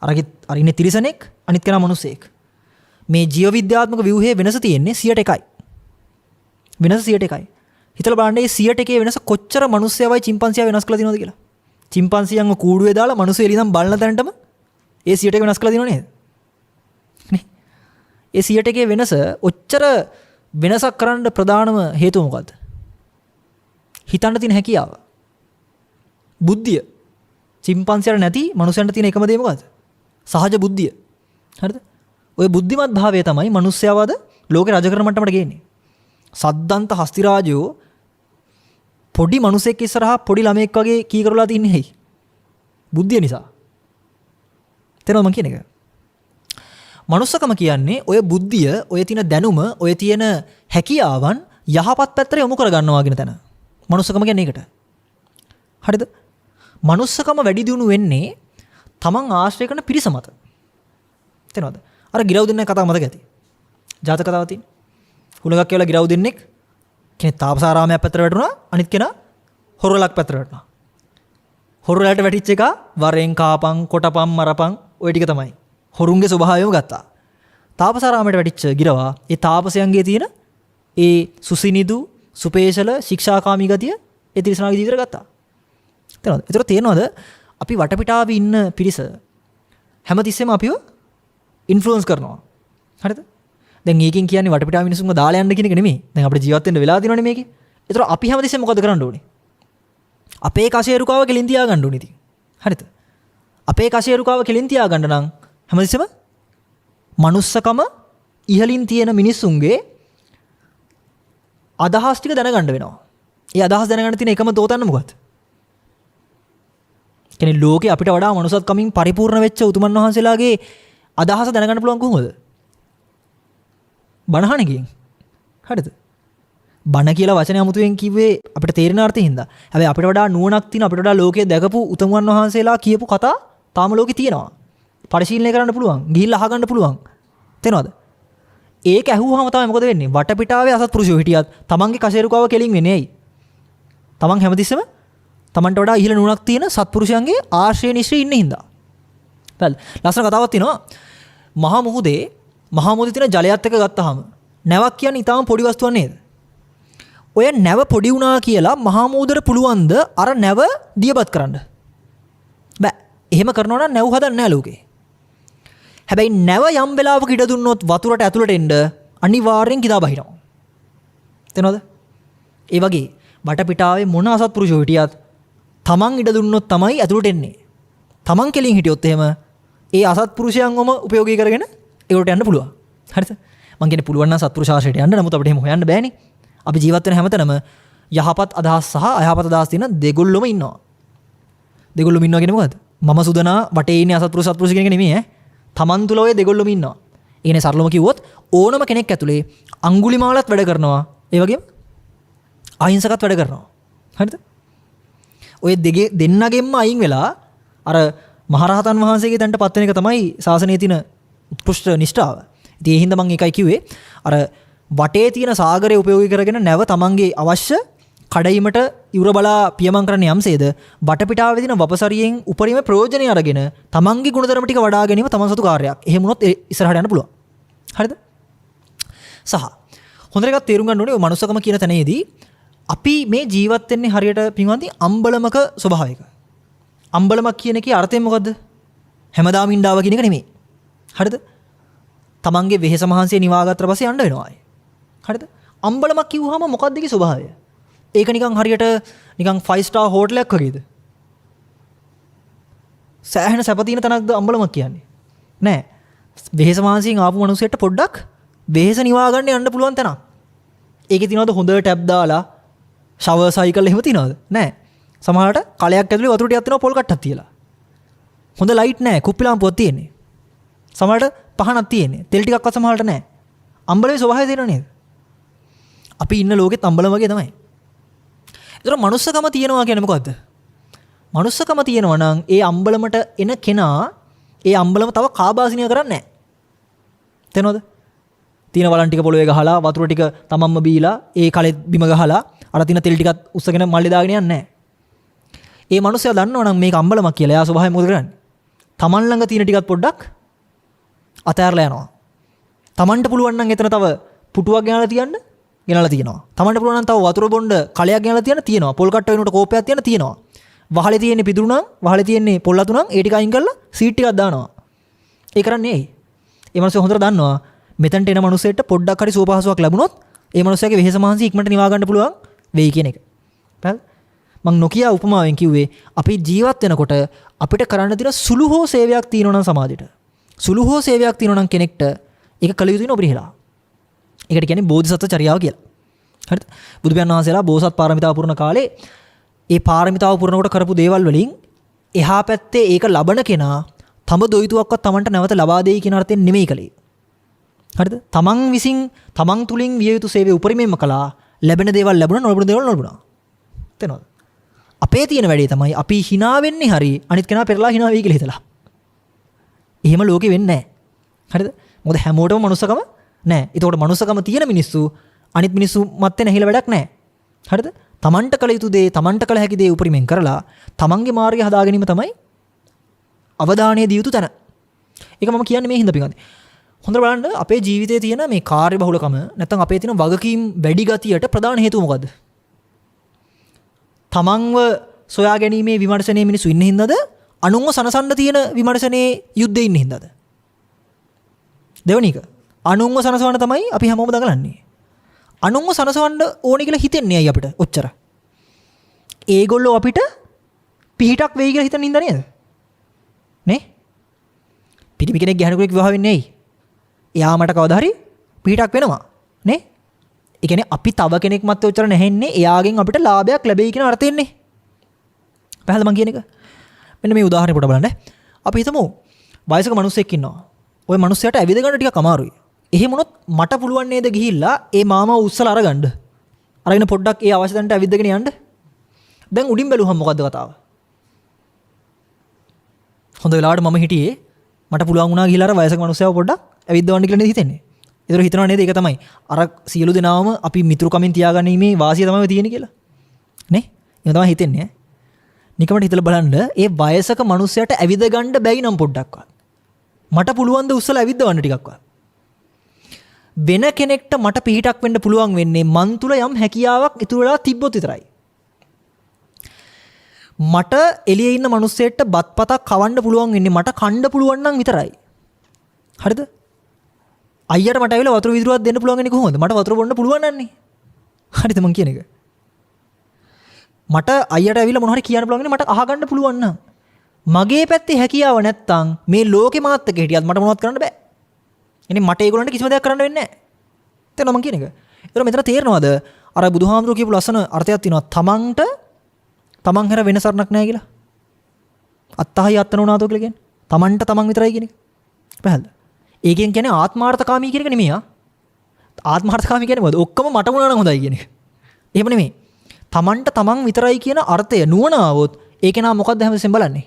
අර ඉන්නේ තිරිසනෙක්, අනිත් කෙනා මනුස්සයෙක්. මේ ජීව විද්‍යාත්මක ව්‍යුහයේ වෙනස තියෙන්නේ 100ට 1යි. වෙනස 100ට 1යි. හිතලා බලන්න මේ 100ට 1 වෙනස කොච්චර මනුස්සයවයි චිම්පන්සියා වෙනස් කරලා තියෙනවද කියලා. චිම්පන්සියන්ව කූඩුවේ දාලා මනුස්සයෙ ඉඳන් බලන තැනටම ඒ 100ට 1 වෙනස් කරලා තියෙනව නේද? නේ? ඒ 100% වෙනස ඔච්චර වෙනසක් කරන්න ප්‍රධානම හේතුව මොකද්ද? හිතන්න තියෙන හැකියාව. බුද්ධිය. චිම්පන්සියට නැති මනුස්සයන්ට තියෙන එකම දේ මොකද්ද? සහජ බුද්ධිය. හරිද? ඔය බුද්ධිමත් භාවය තමයි මිනිස්යාවද ලෝකේ රජ කරන මට්ටමට ගේන්නේ. සද්දන්ත හස්තිරාජයෝ පොඩි මිනිසෙක් ඉස්සරහා පොඩි ළමෙක් වගේ කී කරලා තින්නේ ඇයි? බුද්ධිය නිසා. තේරෙනවද මම කියන එක? මනුස්සකම කියන්නේ ඔය බුද්ධිය, ඔය තියෙන දැනුම, ඔය තියෙන හැකියාවන් යහපත් පැත්තට යොමු කර ගන්නවා කියන තැන. මනුස්සකම කියන්නේ ඒකට. හරිද? මනුස්සකම වැඩි දියුණු වෙන්නේ තමන් ආශ්‍රය කරන පිරිස මත. තේරෙනවද? අර ගිරව් දෙන්නෙක් කතාව මතක ඇති. ජාතක කතාවක් තියෙන. හුලඟක් කියලා ගිරව් දෙන්නෙක් කෙනෙක් තාපසාරාමයක් පැත්තට වැටුණා, අනිත් කෙනා හොරලක් පැත්තට වැටුණා. හොරලට වැටිච්ච එක වරෙන් කාපන්, කොටපන්, මරපන් ඔය ටික තමයි. හොරුන්ගේ ස්වභාවයම ගත්තා. තාපසාරාමයට වැටිච්ච ගිරවා ඒ තාපසයන්ගේ තියෙන ඒ සුසිනිදු, සුපේශල, ශික්ෂාකාමී ගතිය ඒ තිරිසනාගේ ජීවිතේට ගත්තා. තේරෙනවද? ඒතර තේරෙනවද? අපි වටපිටාවේ ඉන්න පිරිස හැමතිස්සෙම අපිව ඉන්ෆ්ලුවන්ස් කරනවා. හරිද? දැන් ඒකෙන් කියන්නේ වටපිටාව මිනිසුන්ව දාලා යන්න කියන එක නෙමෙයි. දැන් අපිට ජීවත් වෙන්න වෙලා තියෙනවනේ මේකේ. ඒතර අපි හැමතිස්සෙම මොකද කරන්න ඕනේ? අපේ කෂේරුකාව කෙලින් තියා ගන්න ඕනේ ඉතින්. හරිද? අපේ කෂේරුකාව කෙලින් තියා ගන්න නම් හැමතිස්සෙම manussකම ඉහලින් තියෙන මිනිස්සුන්ගේ අදහස් ටික දැනගන්න වෙනවා. ඒ අදහස් දැනගන්න තියෙන එකම තෝතන්න මොකක්ද? කියන්නේ ලෝකේ අපිට වඩා මනුස්සත්කමින් පරිපූර්ණ වෙච්ච උතුමන් වහන්සේලාගේ අදහස දැනගන්න පුළුවන් කොහොමද? බණහණකින්. හරිද? බණ කියලා වචනේ අමුතුවෙන් කිව්වේ අපිට තේරෙන අර්ථයෙන් හින්දා. හැබැයි අපිට වඩා නුවණක් තියෙන අපිට වඩා ලෝකයේ දැකපු උතුමන් වහන්සේලා කියපු කතා තාම ලෝකේ තියෙනවා. පරිශීලනය කරන්න පුළුවන්. ගිහිල්ලා අහගන්න පුළුවන්. තේනවද? ඒක ඇහුවාම තමයි මොකද වෙන්නේ? වටපිටාවේ අසත්පුරුෂයෝ හිටියත් තමන්ගේ කෂේරුකාව කෙලින් වෙන්නේ ඇයි? තමන් හැමතිස්සෙම තමන්ට වඩා ඉහළ නුවණක් තියෙන සත්පුරුෂයන්ගේ ආශ්‍රය නිශ්‍රේ ඉන්නේ හින්දා. බැල ලස්සන කතාවක් තියෙනවා. මහා මුහුදේ තියෙන ජලයත් එක්ක ගත්තාම නැවක් කියන්නේ ඊටාම පොඩි වස්තුවක් නේද? ඔය නැව පොඩි වුණා කියලා මහා මුහුදට පුළුවන්ද අර නැව දියබත් කරන්න? බෑ. එහෙම කරනවා නම් නැව් හදන්නේ නැහැ ලෝකේ. හැබැයි නැව යම් වෙලාවක ඉඩ දුන්නොත් වතුරට ඇතුළට එන්න අනිවාර්යෙන් කිදා බහිනවා. තේනවද? ඒ වගේ වටපිටාවේ මොන අසත්පුරුෂයෝ හිටියත් තමන් ඉඩ දුන්නොත් තමයි ඇතුළට එන්නේ. තමන් කෙලින් හිටියොත් එහෙම ඒ අසත්පුරුෂයන්වම උපයෝගී කරගෙන ඒකට යන්න පුළුවන්. හරිද? මං කියන්නේ පුළුවන් නම් සත්පුරුෂ ආශ්‍රයයට යන්න. නමුත් අපිට එහෙම හොයන්න බෑනේ. අපි ජීවත් වෙන හැමතැනම යහපත් අදහස් සහ අයහපත් අදහස් තියෙන දෙගොල්ලොම ඉන්නවා. දෙගොල්ලොම ඉන්නවා කියන්නේ මොකද්ද? මම සුදනා වටේ ඉන්නේ අසත්පුරුෂ කියන එක නෙමෙයි ඈ. තමන් තුල ඔය දෙගොල්ලොම ඉන්නවා. ඒනේ සරලවම කිව්වොත් ඕනම කෙනෙක් ඇතුලේ අඟුලිමාලත් වැඩ කරනවා. ඒ වගේම අහිංසකත් වැඩ කරනවා. හරිද? ඔය දෙන්නගෙන්ම අයින් වෙලා අර මහරහතන් වහන්සේගේ තැනට පත් වෙන එක තමයි ශාසනයේ තියෙන උත්කෘෂ්ඨ නිෂ්ඨාව. ඉතින් ඒ හින්දා මම ඒකයි කිව්වේ අර වටේ තියෙන සාගරය උපයෝගී කරගෙන නැව තමන්ගේ අවශ්‍ය කඩයිමට ඉවුර බලා පියමන් කරන්න යම්සේද වටපිටාවේ තියෙන වපසරියෙන් උපරිම ප්‍රයෝජනය අරගෙන තමන්ගේ ගුණධර්ම ටික වඩා ගැනීම තමන් සතු කාර්යයක්. එහෙම වුණොත් ඉස්සරහට යන්න පුළුවන්. හරිද? සහ හොඳට එකක් තේරුම් ගන්න ඕනේ ඔය මනුස්සකම කියන තැනේදී අපි මේ ජීවත් වෙන්නේ හරියට පින්වන්ති අම්බලමක ස්වභාවයක. අම්බලමක් කියන එකේ අර්ථය මොකද්ද? හැමදාම ඉඳාව කියන එක නෙමෙයි. හරිද? තමන්ගේ වෙහෙස මහන්සිය නිවාගත්තට පස්සේ යන්න වෙනවා. හරිද? අම්බලමක් කිව්වහම මොකක්ද ඒකේ ස්වභාවය? ඒක නිකන් හරියට නිකන් 5 star හෝටලයක් වගේද? සෑහෙන සැප තියෙන තැනක්ද අම්බලමක් කියන්නේ? නෑ. වෙහෙස මහන්සියෙන් ආපු මිනිස්සෙට පොඩ්ඩක් වෙහෙස නිවා ගන්න යන්න පුළුවන් තැනක්. ඒකේ තියනවද හොඳ ටැප් දාලා ෂවර් සයිකල් එහෙම තියනවද? නෑ. සමහරට කලයක් ඇතුලේ වතුර ටිකක් තියෙනවා පොල් කට්ටක් තියලා. හොඳ ලයිට් නෑ, කුප්පි ලාම්පුවක් තියෙන්නේ. සමහරට පහනක් තියෙන්නේ. තෙල් ටිකක්වත් සමහරට නෑ. අම්බලමේ ස්වභාවය තියෙනව නේද? අපි ඉන්න ලෝකෙත් අම්බලම වගේ තමයි. ඒතර මනුස්සකම තියෙනවා කියන්නේ මොකද්ද? මනුස්සකම තියෙනවා නම් ඒ අම්බලමට එන කෙනා ඒ අම්බලම තව කාබාසිනිය කරන්නේ නැහැ. තේනවද? තියෙන වලන් ටික පොළවේ ගහලා වතුර ටික තමන්ම බීලා ඒ කලෙත් බිම ගහලා අර තියෙන තෙල් ටිකත් උස්සගෙන මල්ලේ දාගෙන යන්නේ නැහැ. ඒ මනුස්සයා දන්නවනම් මේක අම්බලමක් කියලා. එයා ස්වභාවයෙන් මොකද කරන්නේ? තමන් ළඟ තියෙන ටිකත් පොඩ්ඩක් අතෑරලා යනවා. තමන්ට පුළුවන් නම් එතන තව පුටුවක් ගෙනලා තියෙනවා. තමන්ට පුළුවන් නම් තව වතුර බොණ්ඩ කලයක් ගෙනලා තියෙනවා. පොල් කට්ට වෙනකොට කෝපයක් තියෙනවා. වහලේ තියෙන්නේ පිදුරු නම්, වහලේ තියෙන්නේ පොල් අතු නම් ඒ ටික අයින් කරලා සීට් ටිකක් දානවා. ඒ කරන්නේ ඇයි? ඒ මනුස්සයා හොඳට දන්නවා මෙතනට එන මනුස්සයෙක්ට පොඩ්ඩක් හරි සුවපහසුවක් ලැබුණොත් ඒ මනුස්සයාගේ වෙහෙස මහන්සි ඉක්මනට නිවා ගන්න පුළුවන් වෙයි කියන එක. හරිද? මම නොකිය උපමාවෙන් කිව්වේ අපි ජීවත් වෙනකොට අපිට කරන්න තියෙන සුළු හෝ සේවයක් තියෙනවා නම් සමාජයට. සුළු හෝ සේවයක් තියෙනවා නම් කෙනෙක්ට ඒක කළ යුතු වෙන උපරිහෙලා. ඒකට කියන්නේ බෝධිසත්ව චර්යාව කියලා. හරිද? බුදු පියාණන් වහන්සේලා බෝසත් පාරමිතාව පුරන කාලේ ඒ පාරමිතාව පුරනකොට කරපු දේවල් වලින් එහා පැත්තේ ඒක ලබන කෙනා තම දොයිතුවක්වත් Tamanට නැවත ලබා දෙයි කියන අර්ථයෙන් නෙමෙයි කලේ. හරිද? තමන් විසින් තමන් තුලින් විය යුතු සේවය උපරිමයෙන්ම කළා. ලැබෙන දේවල් ලැබුණා, නොලැබුණ දේවල් නොලැබුණා. තේනවද? අපේ තියෙන වැඩේ තමයි අපි hina වෙන්නේ හරි අනිත් කෙනා පෙරලා hina වෙයි කියලා හිතලා. එහෙම ලෝකෙ වෙන්නේ නැහැ. හරිද? මොකද හැමෝටම මනුස්සකම නැහැ. ඒතකොට මනුස්සකම තියෙන මිනිස්සු අනිත් මිනිස්සු මැත්තේ නැහිලා වැඩක් නැහැ. හරිද? තමන්ට කළ යුතු දේ තමන්ට කළ හැකි දේ උපරිමයෙන් කරලා තමන්ගේ මාර්ගය හදා ගැනීම තමයි අවධානය දිය යුතු තැන. ඒක මම කියන්නේ මේ හින්දා පිටින්. හොඳට බලන්න අපේ ජීවිතයේ තියෙන මේ කාර්යබහුලකම නැත්නම් අපේ තියෙන වගකීම් වැඩි ගතියට ප්‍රධාන හේතුව මොකද්ද? තමන්ව සොයා ගැනීමේ විමර්ශනයේ මිනිස්සු ඉන්න හින්දාද? අනුන්ව සනසන්න තියෙන විමර්ශනයේ යුද්ධේ ඉන්න හින්දාද? දෙවෙනි එක. අනුන්ව සනසවන්න තමයි අපි හැමෝම දඟලන්නේ. අනුන්ව සනසවන්න ඕනේ කියලා හිතෙන්නේ අය අපිට ඔච්චර. ඒගොල්ලෝ අපිට පිහිටක් වෙයි කියලා හිතන හින්දා නේද? නේ? පිටිමි කෙනෙක් ගැහණුවෙක් විවාහ වෙන්නේ ඇයි? එයා මට කවදා හරි පිටක් වෙනවා නේ. ඒ කියන්නේ අපි තව කෙනෙක් මත උච්චර නැහෙන්නේ එයාගෙන් අපිට ලාභයක් ලැබෙයි කියන අර්ථයෙන්නේ. පැහැදිලිද මං කියන එක? මෙන්න මේ උදාහරණය පොඩ බලන්න. අපි හිතමු වයසක මිනිහෙක් ඉන්නවා. ওই මිනිහයාට ඇවිද ගන්න ටිකක් අමාරුයි. එහෙම වුණොත් මට පුළුවන් නේද ගිහිල්ලා ඒ මාමව උස්සලා අරගන්න. අරගෙන පොඩ්ඩක් ඒ අවශ්‍ය තැනට ඇවිදගෙන යන්න. දැන් උඩින් බැලුවම මොකද්ද කතාව? හොඳ වෙලාවට මම හිටියේ මට පුළුවන් වුණා ගිහිල්ලා අර වයසක මිනිහයාව පොඩ්ඩක් ඇවිද්දවන්න කියලා නේද හිතෙන්නේ. ඒතර හිතනවා නේද ඒක තමයි. අර සියලු දෙනාම අපි මිතුරුකමින් තියාගැනීමේ වාසිය තමයි තියෙන්නේ කියලා. නේ? ඒක තමයි හිතෙන්නේ ඈ. නිකමට හිතලා බලන්න ඒ වයසක මිනිහයාට ඇවිද ගන්න බැයි නම් පොඩ්ඩක්වත්. මට පුළුවන් ද උස්සලා ඇවිද්දවන්න ටිකක්වත්. වෙන කෙනෙක්ට මට පිහිටක් වෙන්න පුළුවන් වෙන්නේ මන් තුල යම් හැකියාවක් ඉතුරු වෙලා තිබ්බොත් විතරයි. මට එළියේ ඉන්න මිනිස්සෙට බත්පතක් කවන්න පුළුවන් වෙන්නේ මට කන්න පුළුවන් නම් විතරයි. හරිද? අයියට මට ඇවිල්ලා වතුර විදුරුවක් දෙන්න පුළුවන් වෙන්නේ කොහොමද? මට වතුර බොන්න පුළුවන් නන්නේ. හරිද මං කියන එක? මට අයියට ඇවිල්ලා මොනවා හරි කියන්න පුළුවන් වෙන්නේ මට අහගන්න පුළුවන් නම්. මගේ පැත්තේ හැකියාව නැත්තම් මේ ලෝකේ මාත් එක්ක හිටියත් මට මොනවත් කරන්න බෑ. එනේ මට ඒගොල්ලන්ට කිසිම දෙයක් කරන්න වෙන්නේ නැහැ. තේරෙනවද මං කියන එක? ඒතර මෙතන තේරෙනවද? අර බුදුහාමුදුරුවෝ කියපු ලස්සන අර්ථයක් තියෙනවා. තමන් හැර වෙන සරණක් නැහැ කියලා. අත්තහයි අත්තනෝනාතෝ කියලා කියන්නේ. තමන්ට තමන් විතරයි කියන එක. පැහැදිලිද? ඒකෙන් කියන්නේ ආත්මාර්ථකාමී කියන එක නෙමෙයි ආ. ආත්මාර්ථකාමී කියන්නේ මොකද? ඔක්කොම මට වුණා නම් හොඳයි කියන එක. එහෙම නෙමෙයි. තමන්ට තමන් විතරයි කියන අර්ථය නුවණ આવොත් ඒකේ නා මොකද්ද හැමදෙස්සෙන් බලන්නේ?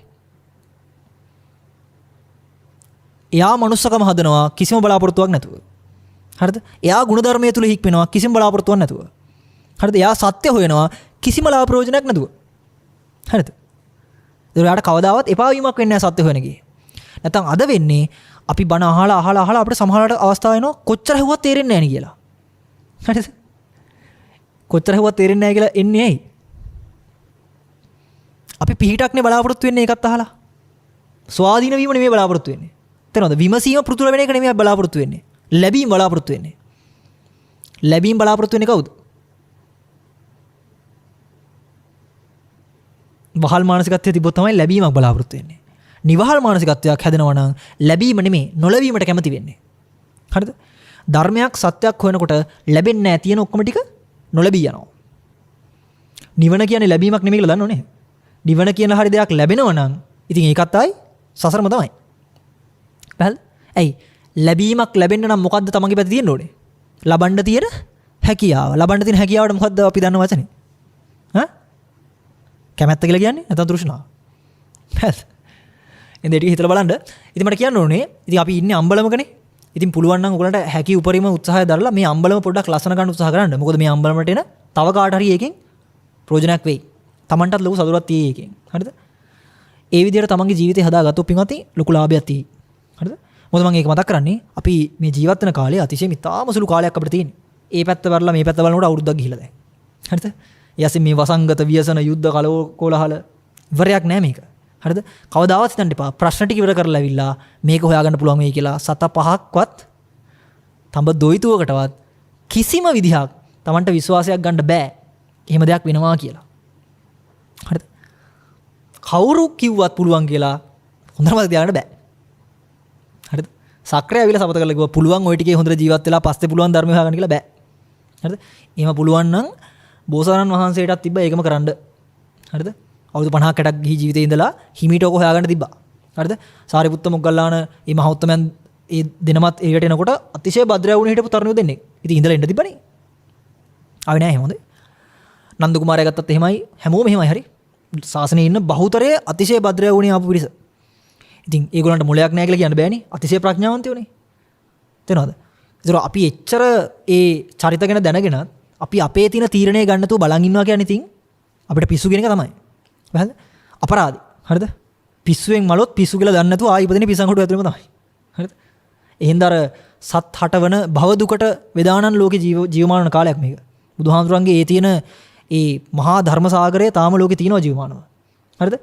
එයා මනුස්සකම හදනවා කිසිම බලාපොරොත්තුවක් නැතුව. හරිද? එයා ගුණධර්මයේ තුල හික්මනවා කිසිම බලාපොරොත්තුවක් නැතුව. හරිද? එයා සත්‍ය හොයනවා කිසිම ලාභ ප්‍රයෝජනයක් නැතුව. හරිද? ඒකට කවදාවත් එපා වීමක් වෙන්නේ නැහැ සත්‍ය හොයන ගියේ. නැත්තම් අද වෙන්නේ අපි බණ අහලා අපිට සමහරවිට අවස්ථාව එනවා කොච්චර හෙව්වත් තේරෙන්නේ නැහැ නේ කියලා. හරිද? කොච්චර හෙව්වත් තේරෙන්නේ නැහැ කියලා එන්නේ ඇයි? අපි පිහිටක්නේ බලාපොරොත්තු වෙන්නේ ඒකත් අහලා. ස්වාධීන වීම නෙමෙයි බලාපොරොත්තු වෙන්නේ. තේරෙනවද? විමසීම පෘතුල වෙන එක නෙමෙයි බලාපොරොත්තු වෙන්නේ. ලැබීම බලාපොරොත්තු වෙන්නේ. ලැබීම බලාපොරොත්තු වෙන්නේ කවුද? වහල් මානසිකත්වයේ තිබ්බොත් තමයි ලැබීමක් බලාපොරොත්තු වෙන්නේ. නිවහල් මානසිකත්වයක් හැදෙනවා නම් ලැබීම නෙමෙයි නොලැබීමට කැමති වෙන්නේ. හරිද? ධර්මයක් සත්‍යයක් හොයනකොට ලැබෙන්නේ නැහැ තියෙන ඔක්කොම ටික නොලැබී යනවා. නිවන කියන්නේ ලැබීමක් නෙමෙයි කියලා දන්නවනේ. නිවන කියන හරි දෙයක් ලැබෙනවා නම් ඉතින් ඒකත් ආයි සසරම තමයි. පැහැදිලිද? ඇයි? ලැබීමක් ලැබෙන්න නම් මොකද්ද තමන්ගේ පැත්තේ තියෙන්න ඕනේ? ලබන්න තියෙන හැකියාව. ලබන්න තියෙන හැකියාවට මොකද්ද අපි දන්න වචනේ? හා? කැමැත්ත කියලා කියන්නේ නැත්නම් තෘෂ්ණාව. පැහැදිලිද? එතෙන් ටික හිතලා බලන්න. ඉතින් මට කියන්න ඕනේ ඉතින් අපි ඉන්නේ අම්බලමකනේ. ඉතින් පුළුවන් නම් ඔයගලන්ට හැකි උපරිම උත්සාහය දරලා මේ අම්බලම පොඩ්ඩක් ලස්සන ගන්න උත්සාහ කරන්න. මොකද මේ අම්බලමට එන තව කාට හරි එකකින් ප්‍රයෝජනයක් වෙයි. Tamanටත් ලොකු සතුටක් තියෙයි එකකින්. හරිද? ඒ විදිහට තමන්ගේ ජීවිතය හදාගත්තොත් පින්වත්නි ලොකු ලාභයක් තියෙයි. හරිද? මොකද මම ඒක මතක් කරන්නේ අපි මේ ජීවත් වෙන කාලේ අතිශයින් ඉතාම සුළු කාලයක් අපිට තියෙන්නේ. ඒ පැත්ත බලලා මේ පැත්ත බලනකොට අවුරුද්දක් ගිහිලා දැන්. හරිද? ඊයසින් මේ වසංගත ව්‍යසන යුද්ධ කලකෝලහල ඉවරයක් නෑ මේක. හරිද? කවදාවත් හිතන්න එපා. ප්‍රශ්න ටික ඉවර කරලා ඇවිල්ලා මේක හොයාගන්න පුළුවන් වෙයි කියලා සත පහක්වත් තඹ දොයිතුවකටවත් කිසිම විදිහක් Tamanට විශ්වාසයක් ගන්න බෑ. එහෙම දෙයක් වෙනවා කියලා. හරිද? කවුරු කිව්වත් පුළුවන් කියලා හොඳටම තියාගන්න බෑ. හරිද? සක්‍රිය ඇවිල්ලා සපත කරලා කිව්වා පුළුවන් ওই ටිකේ හොඳට ජීවත් වෙලා පස්සේ පුළුවන් ධර්ම හොයාගන්න කියලා බෑ. හරිද? එහෙම පුළුවන් නම් බෝසතාණන් වහන්සේටත් තිබ්බා ඒකම කරන්න. හරිද? අවුරුදු 50ක් 60ක් ගිහි ජීවිතේ ඉඳලා හිමීට ඔක හොයාගන්න තිබ්බා. හරිද? සාරිපුත්ත මොග්ගල්ලාන මේ මහෞත්තමයන් ඒ දිනමත් ඒකට එනකොට අතිශය භද්‍රය වුණ හිටපු තරුණයෝ දෙන්නේ. ඉතින් ඉඳලා එන්න තිබ්බනේ. ආවේ නෑ එහෙම හොඳේ. නන්ද කුමාරයා ගත්තත් එහෙමයි හැමෝම එහෙමයි හරි. ශාසනයේ ඉන්න බහුතරය අතිශය භද්‍රය වුණේ ආපු පිරිස. ඉතින් ඒගොල්ලන්ට මොලයක් නෑ කියලා කියන්න බෑනේ. අතිශය ප්‍රඥාවන්තයෝනේ. තේරෙනවද? ඒතර අපි එච්චර ඒ චරිත ගැන දැනගෙනත් අපි අපේ තියෙන තීරණය ගන්න නැතුව බලන් ඉන්නවා කියන්නේ ඉතින් අපිට පිස්සු කියන එක තමයි. හරිද? අපරාධي. හරිද? පිස්සුවෙන් මලොත් පිස්සු කියලා දන්නේ නැතුව ආයි ඉපදෙන පිසංගොඩ ඇතුළේම තමයි. හරිද? එහෙනම් අර සත් හටවන භව දුකට වේදානන් ලෝකේ ජීවමාන කාලයක් මේක. බුදුහාමුදුරන්ගේ ඒ තියෙන ඒ මහා ධර්ම සාගරය තාම ලෝකේ තියෙනවා ජීවමානව. හරිද?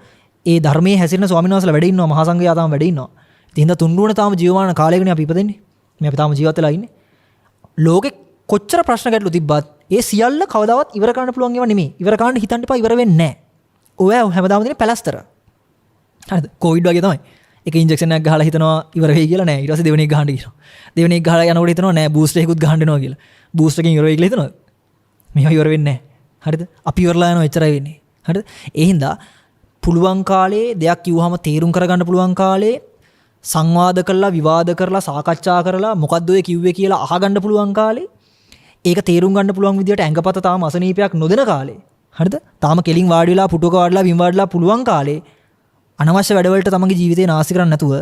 ඒ ධර්මයේ හැසිරෙන ස්වාමීන් වහන්සේලා වැඩ ඉන්නවා මහා සංඝයා තාම වැඩ ඉන්නවා. ඉතින් හින්දා තුන්රුවන තාම ජීවමාන කාලයකනේ අපි ඉපදෙන්නේ. මේ අපි තාම ජීවත් වෙලා ඉන්නේ. ලෝකේ කොච්චර ප්‍රශ්න ගැටලු තිබ්බත් ඒ සියල්ල කවදාවත් ඉවර කරන්න පුළුවන් ඒවා නෙමෙයි. ඉවර කරන්න හිතන්න එපා ඉවර වෙන්නේ නැහැ. ඔය හැමදාම දෙන පැලස්තර. හරිද? කොවිඩ් වගේ තමයි. එක ඉන්ජෙක්ෂන් එකක් ගහලා හිතනවා ඉවර වෙයි කියලා නෑ. ඊට පස්සේ දෙවෙනි එක ගහන්න කියනවා. දෙවෙනි එක ගහලා යනකොට හිතනවා නෑ බූස්ටර් එකකුත් ගහන්න වෙනවා කියලා. බූස්ටර් එකකින් ඉවර වෙයි කියලා හිතනවා. මේවා ඉවර වෙන්නේ නෑ. හරිද? අපි ඉවරලා යනවා එච්චරයි වෙන්නේ. හරිද? ඒ හින්දා පුළුවන් කාලේ දෙයක් කිව්වහම තේරුම් කරගන්න පුළුවන් කාලේ සංවාද කරලා විවාද කරලා සාකච්ඡා කරලා මොකද්ද ඔය කිව්වේ කියලා අහගන්න පුළුවන් කාලේ ඒක තේරුම් ගන්න පුළුවන් විදියට ඇඟපත තාම අසනීපයක් නොදෙන කාලේ. හරිද? තාම කෙලින් වාඩි වෙලා පුටුවක වාඩිලා බිම් වාඩිලා පුළුවන් කාලේ අනවශ්‍ය වැඩවලට තමන්ගේ ජීවිතේ නාස්ති කරන්නේ නැතුව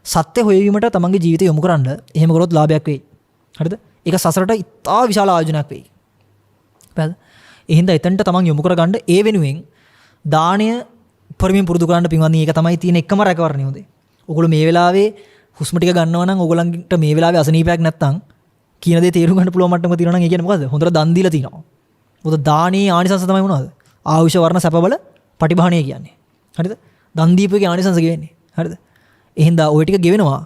සත්‍ය හොයවීමට තමන්ගේ ජීවිතය යොමු කරන්න. එහෙම කරොත් ලාභයක් වෙයි. හරිද? ඒක සසරට ඉතා විශාල ආයෝජනයක් වෙයි. හරිද? ඒ හින්දා එතනට තමන් යොමු කරගන්න ඒ වෙනුවෙන් දාණය පරිමින් පුරුදු කරන්න පින්වත්නි ඒක තමයි තියෙන එකම රැකවරණය හොඳේ. ඔයගොල්ලෝ මේ වෙලාවේ හුස්ම ටික ගන්නවා නම් ඔයගොල්ලන්ට මේ වෙලාවේ අසනීපයක් නැත්තම් කියන දේ තේරුම් ගන්න පුළුවන් මට්ටමක තියෙනවා නම් ඒ කියන්නේ මොකද්ද? හොඳට දන් දීලා තිනවා. මොකද දානේ ආනිසංස තමයි මොනවද? ආයුෂ වර්ණ සැපබල පටිභාණය කියන්නේ. හරිද? දන් දීපුවේගේ ආනිසංස ගෙවෙන්නේ. හරිද? එහෙනම් ඔය ටික ගෙවෙනවා.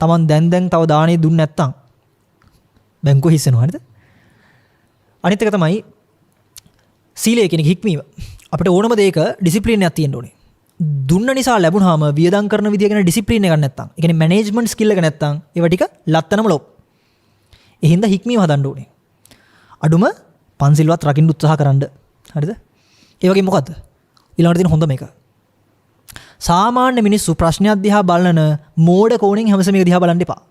Taman දැන් තව දානේ දුන්නේ නැත්තම් බැංකුව හිස්සෙනවා. හරිද? අනිත් එක තමයි සීලය කියන හික්මීම. අපිට ඕනම දෙයක ඩිසිප්ලින් එකක් තියෙන්න ඕනේ. දුන්න නිසා ලැබුණාම වියදම් කරන විදිය ගැන ඩිසිප්ලින් එකක් නැත්තම්, ඒ කියන්නේ මැනේජ්මන්ට් ස්කිල් එක නැත්තම් ඒවා ටික ලත්තනම ලොප්. ඒ හින්දා හික්මීම හදන්න ඕනේ. අඩුම පන්සිල්වත් රකින්න උත්සාහ කරන්න. හරිද? ඒ වගේ මොකද්ද? ඊළඟට තියෙන හොඳ මේක. සාමාන්‍ය මිනිස්සු ප්‍රශ්නයක් දිහා බලන මෝඩ කෝණයෙන් හැමසෙම මේක දිහා බලන්න එපා.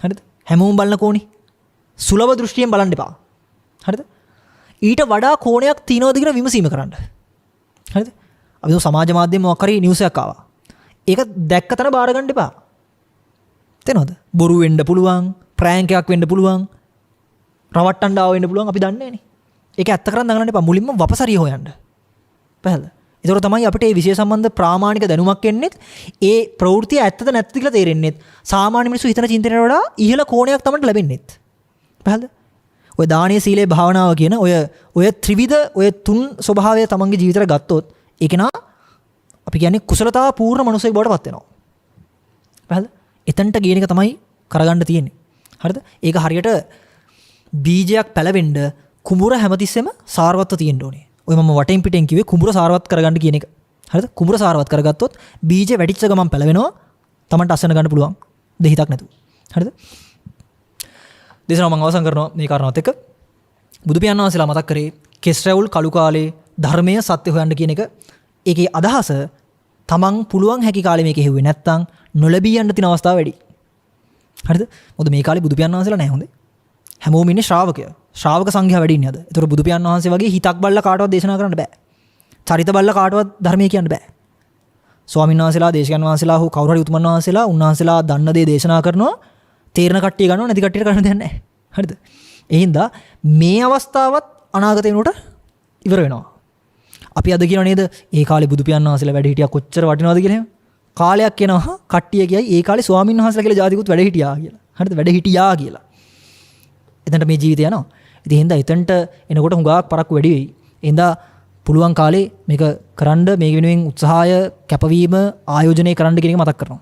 හරිද? හැමෝම බලන කෝණේ සුලභ දෘෂ්ටියෙන් බලන්න එපා. හරිද? ඊට වඩා කෝණයක් තියනවද කියලා විමසීම කරන්න. හරිද? අපි සමාජ මාධ්‍යයෙන් මොකක් හරි නිවුස් එකක් ආවා. ඒක දැක්ක තැන බාර ගන්න එපා. තේනවද? බොරු වෙන්න පුළුවන්, ප්‍රෑන්ක් එකක් වෙන්න පුළුවන්, රවට්ටන්න ආව වෙන්න පුළුවන් අපි දන්නේ නැහනේ. ඒක ඇත්ත කරන් දඟලන්න එපා. මුලින්ම වපසරිය හොයන්න. පැහැදිලිද? ඒතර තමයි අපිට මේ විෂය සම්බන්ධ ප්‍රාමාණික දැනුමක් එන්නේ. ඒ ප්‍රවෘත්තිය ඇත්තද නැත්ද කියලා තේරෙන්නේ. සාමාන්‍ය මිනිස්සු හිතන චින්තනයට වඩා ඉහළ කෝණයක් තමයි ලැබෙන්නේ. පැහැදිලිද? ඔය දානීය සීලේ භාවනාව කියන ඔය ත්‍රිවිධ ඔය තුන් ස්වභාවය තමන්ගේ ජීවිතේට ගත්තොත් ඒක නා අපි කියන්නේ කුසලතා පූර්ණ මනුස්සයෙක් බවට පත් වෙනවා. පැහැදිලිද? එතනට ගේන එක තමයි කරගන්න තියෙන්නේ. හරිද? ඒක හරියට බීජයක් පැලවෙන්න කුඹුර හැමතිස්සෙම සාරවත්ව තියෙන්න ඕනේ. ඔය මම වටෙන් පිටෙන් කිව්වේ කුඹුර සාරවත් කරගන්න කියන එක. හරිද? කුඹුර සාරවත් කරගත්තොත් බීජ වැටිච්ච ගමන් පැලවෙනවා. Tamanට අසන්න ගන්න පුළුවන්. දෙහිතක් නැතුව. හරිද? දේශනාව මම අවසන් කරනවා මේ කාරණාවත් එක්ක. බුදු පියාණන් වහන්සේලා මතක් කරේ කෙස් රැවුල් කළු කාලේ ධර්මයේ සත්‍ය හොයන්න කියන එක. ඒකේ අදහස තමන් පුළුවන් හැකි කාලේ මේක හෙව්වේ නැත්තම් නොලැබී යන්න තියෙන අවස්ථා වැඩි. හරිද? මොකද මේ කාලේ බුදු පියාණන් වහන්සේලා නැහැ හොඳේ. හැමෝම ඉන්නේ ශ්‍රාවකයෝ. ශ්‍රාවක සංඝයා වැඩි ඉන්නේ අද. ඒතර බුදු පියාණන් වහන්සේ වගේ හිතක් බල්ලා කාටවත් දේශනා කරන්න බෑ. චරිත බල්ලා කාටවත් ධර්මයේ කියන්න බෑ. ස්වාමීන් වහන්සේලා, දේශකයන් වහන්සේලා හෝ කවුරු හරි උතුමන් වහන්සේලා උන්වහන්සේලා දන්න දේ දේශනා කරනවා. තේරෙන කට්ටිය ගන්නවා, නැති කට්ටියට කරන්න දෙයක් නැහැ. හරිද? ඒ හින්දා මේ අවස්ථාවත් අනාගතේ වෙනකොට ඉවර වෙනවා. අපි අද කියනවා නේද? ඒ කාලේ බුදු පියාණන් වහන්සේලා වැඩ හිටියා කොච්චර වටිනවද කියලා එහෙම. කාලයක් එනවා කට්ටිය කියයි ඒ කාලේ ස්වාමීන් වහන්සේලා කියලා ජාතිකුත් වැඩ හිටියා කියලා. හරිද? වැඩ හිටියා කියලා. එතනට මේ ජීවිතය යනවා. ඉතින් හින්දා එතනට එනකොට හුඟක් පරක්කු වැඩි වෙයි. හින්දා පුළුවන් කාලේ මේක කරන්න මේ වෙනුවෙන් උත්සාහය කැපවීම ආයෝජනය කරන්න කියන එක මතක් කරනවා.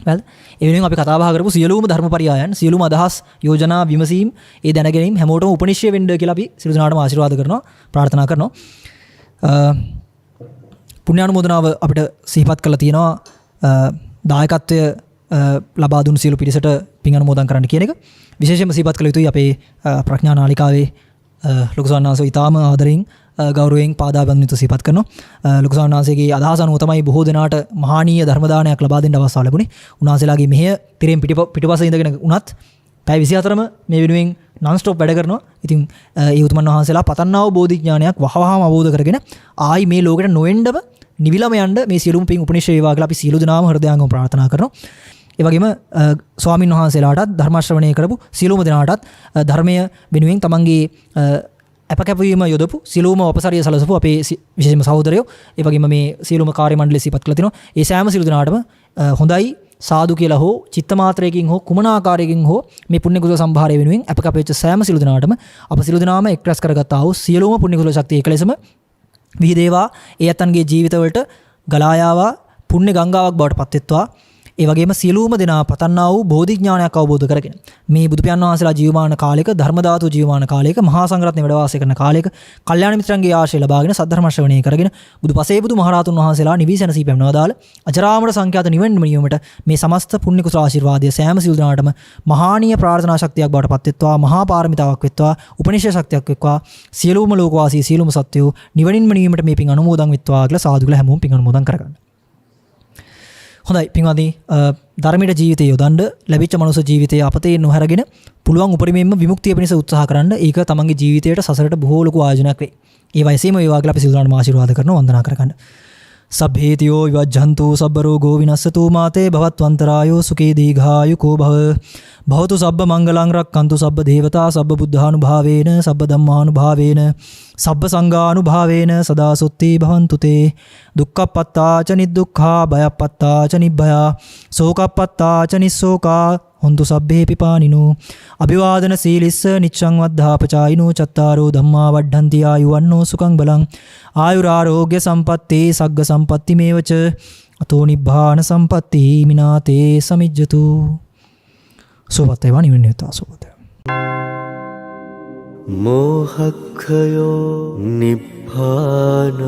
වැල් ඒ වෙනුවෙන් අපි කතා බහ කරපු සියලුම ධර්මපරියායන් සියලුම අදහස් යෝජනා විමසීම් ඒ දැනගැනීම හැමෝටම උපනිශ්‍රය වෙන්න කියලා අපි සියලු දෙනාටම ආශිර්වාද කරනවා ප්‍රාර්ථනා කරනවා. පුණ්‍යානුමෝදනාව අපිට සිහිපත් කරලා තියෙනවා දායකත්වය ලබා දුන් සියලු පිරිසට පින් අනුමෝදන් කරන්න කියන එක. විශේෂයෙන්ම සිහිපත් කළ යුතුයි අපේ ප්‍රඥා නාලිකාවේ ලොකු ස්වාමීන් වහන්සේ ඊටාම ආදරෙන් ගෞරවයෙන් පාදාබන්ධනතු සිහිපත් කරනවා. ලොකු ස්වාමීන් වහන්සේගේ අදහස අනුව තමයි බොහෝ දෙනාට මහානීය ධර්ම දානයක් ලබා දෙන්න අවස්ථාව ලැබුණේ. උන්වහන්සේලාගේ මෙහෙය තිරෙන් පිටපස ඉඳගෙන උනත් පැය 24ම මේ වෙනුවෙන් non stop වැඩ කරනවා. ඉතින් ඒ උතුමන් වහන්සේලා පතන්නා වූ බෝධි ඥානයක් වහවහාම අවබෝධ කරගෙන ආයි මේ ලෝකෙට නොඑන්නම නිවිලම යන්න මේ සියලුම පින් උපනිශ්‍රේ වේවා කියලා අපි සියලු දෙනාම හෘදයාංගම ප්‍රාර්ථනා කරනවා. ඒ වගේම ස්වාමින් වහන්සේලාටත් ධර්ම ශ්‍රවණය කරපු සියලුම දෙනාටත් ධර්මය වෙනුවෙන් තමන්ගේ අපකැපවීම යොදපු සියලුම අපසාරිය සලසපු අපේ විශේෂම සහෝදරයෝ ඒ වගේම මේ සියලුම කාර්ය මණ්ඩලය සිපත් කළා තිනවා. ඒ සෑම සියලු දෙනාටම හොඳයි සාදු කියලා හෝ චිත්ත මාත්‍රයකින් හෝ කුමන ආකාරයකින් හෝ මේ පුණ්‍ය කුසල සම්භාරය වෙනුවෙන් අපකැපෙච්ච සෑම සියලු දෙනාටම අප සියලු දෙනාම එක්රැස් කරගත්තා වූ සියලුම පුණ්‍ය කුසල ශක්තිය එකලෙසම විහිදේවා. ඒ අතන්ගේ ජීවිතවලට ගලා යාවා පුණ්‍ය ගංගාවක් බවට පත්වෙත්වා. ඒ වගේම සියලුම දෙනා පතන්නා වූ බෝධි ඥානයක් අවබෝධ කරගෙන මේ බුදු පියාණන් වහන්සේලා ජීවමාන කාලයක ධර්ම ධාතු ජීවමාන කාලයක මහා සංඝරත්නය වැඩ වාසය කරන කාලයක කල්යාණ මිත්‍රන්ගේ ආශ්‍රය ලබාගෙන සද්ධර්ම ශ්‍රවණය කරගෙන බුදු පසේ බුදු මහරහතුන් වහන්සේලා නිවිසනසී පැමිණවා දාල අජරාමර සංඛ්‍යාත නිවන් නිවීමට මේ සමස්ත පුණ්‍ය කුසල ආශිර්වාදය සෑම සියලු දෙනාටම මහානීය ප්‍රාර්ථනා ශක්තියක් බවට පත්වෙත්වා. මහා පාරමිතාවක් වෙත්වා. උපනිෂේ ශක්තියක් වෙත්වා. සියලුම ලෝකවාසී සියලුම සත්වයෝ නිවනින්ම නිවීමට මේ පින් අනුමෝදන් වෙත්වා කියලා සාදු කියලා හැමෝම පින් අනුමෝදන් කරගන්න. හොඳයි පින්වත්නි, ධර්මයට ජීවිතය යොදන්න ලැබිච්ච මනුස්ස ජීවිතය අපතේ නොහැරගෙන පුළුවන් උපරිමයෙන්ම විමුක්තිය පිණිස උත්සාහ කරන්න. ඒක තමන්ගේ ජීවිතයට සසරට බොහෝ ලොකු ආයෝජනයක් වෙයි. ඒ වයසේම ඒ වාග්ලා අපි සියලු දෙනාටම ආශිර්වාද කරනවා, වන්දනා කරගන්න. සබ්බේතියෝ විවජ්ජන්තු සබ්බ රෝගෝ විනස්සතු මාතේ භවත්වන්තරායෝ සුඛේ දීඝායුකෝ භව භවතු සබ්බ මංගලං රක්칸තු සබ්බ දේවතා සබ්බ බුද්ධානුභාවේන සබ්බ ධම්මානුභාවේන සබ්බ සංඝානුභාවේන සදා සොත්ති භවන්තු තේ. දුක්ඛප්පත්තා ච නිදුක්ඛා භයප්පත්තා ච නිබ්භයා සෝකප්පත්තා ච නිස්සෝකා හොන්තු සබ්බේ පිපානිනෝ. අභිවාදන සීලිස්ස නිච්ඡං වද්ධාපචායිනෝ චත්තාරෝ ධම්මා වඩ්ඩන්ති ආයුවන්නෝ සුඛං බලං ආයුරාරෝග්‍ය සම්පatti සග්ග සම්පatti මේවච අතෝ නිබ්බාන සම්පatti මිනාතේ සමිජ්ජතු. සෝපත් වේවා නිවන හේතු සෝපත්. මෝහක්ඛයෝ නිබ්බානං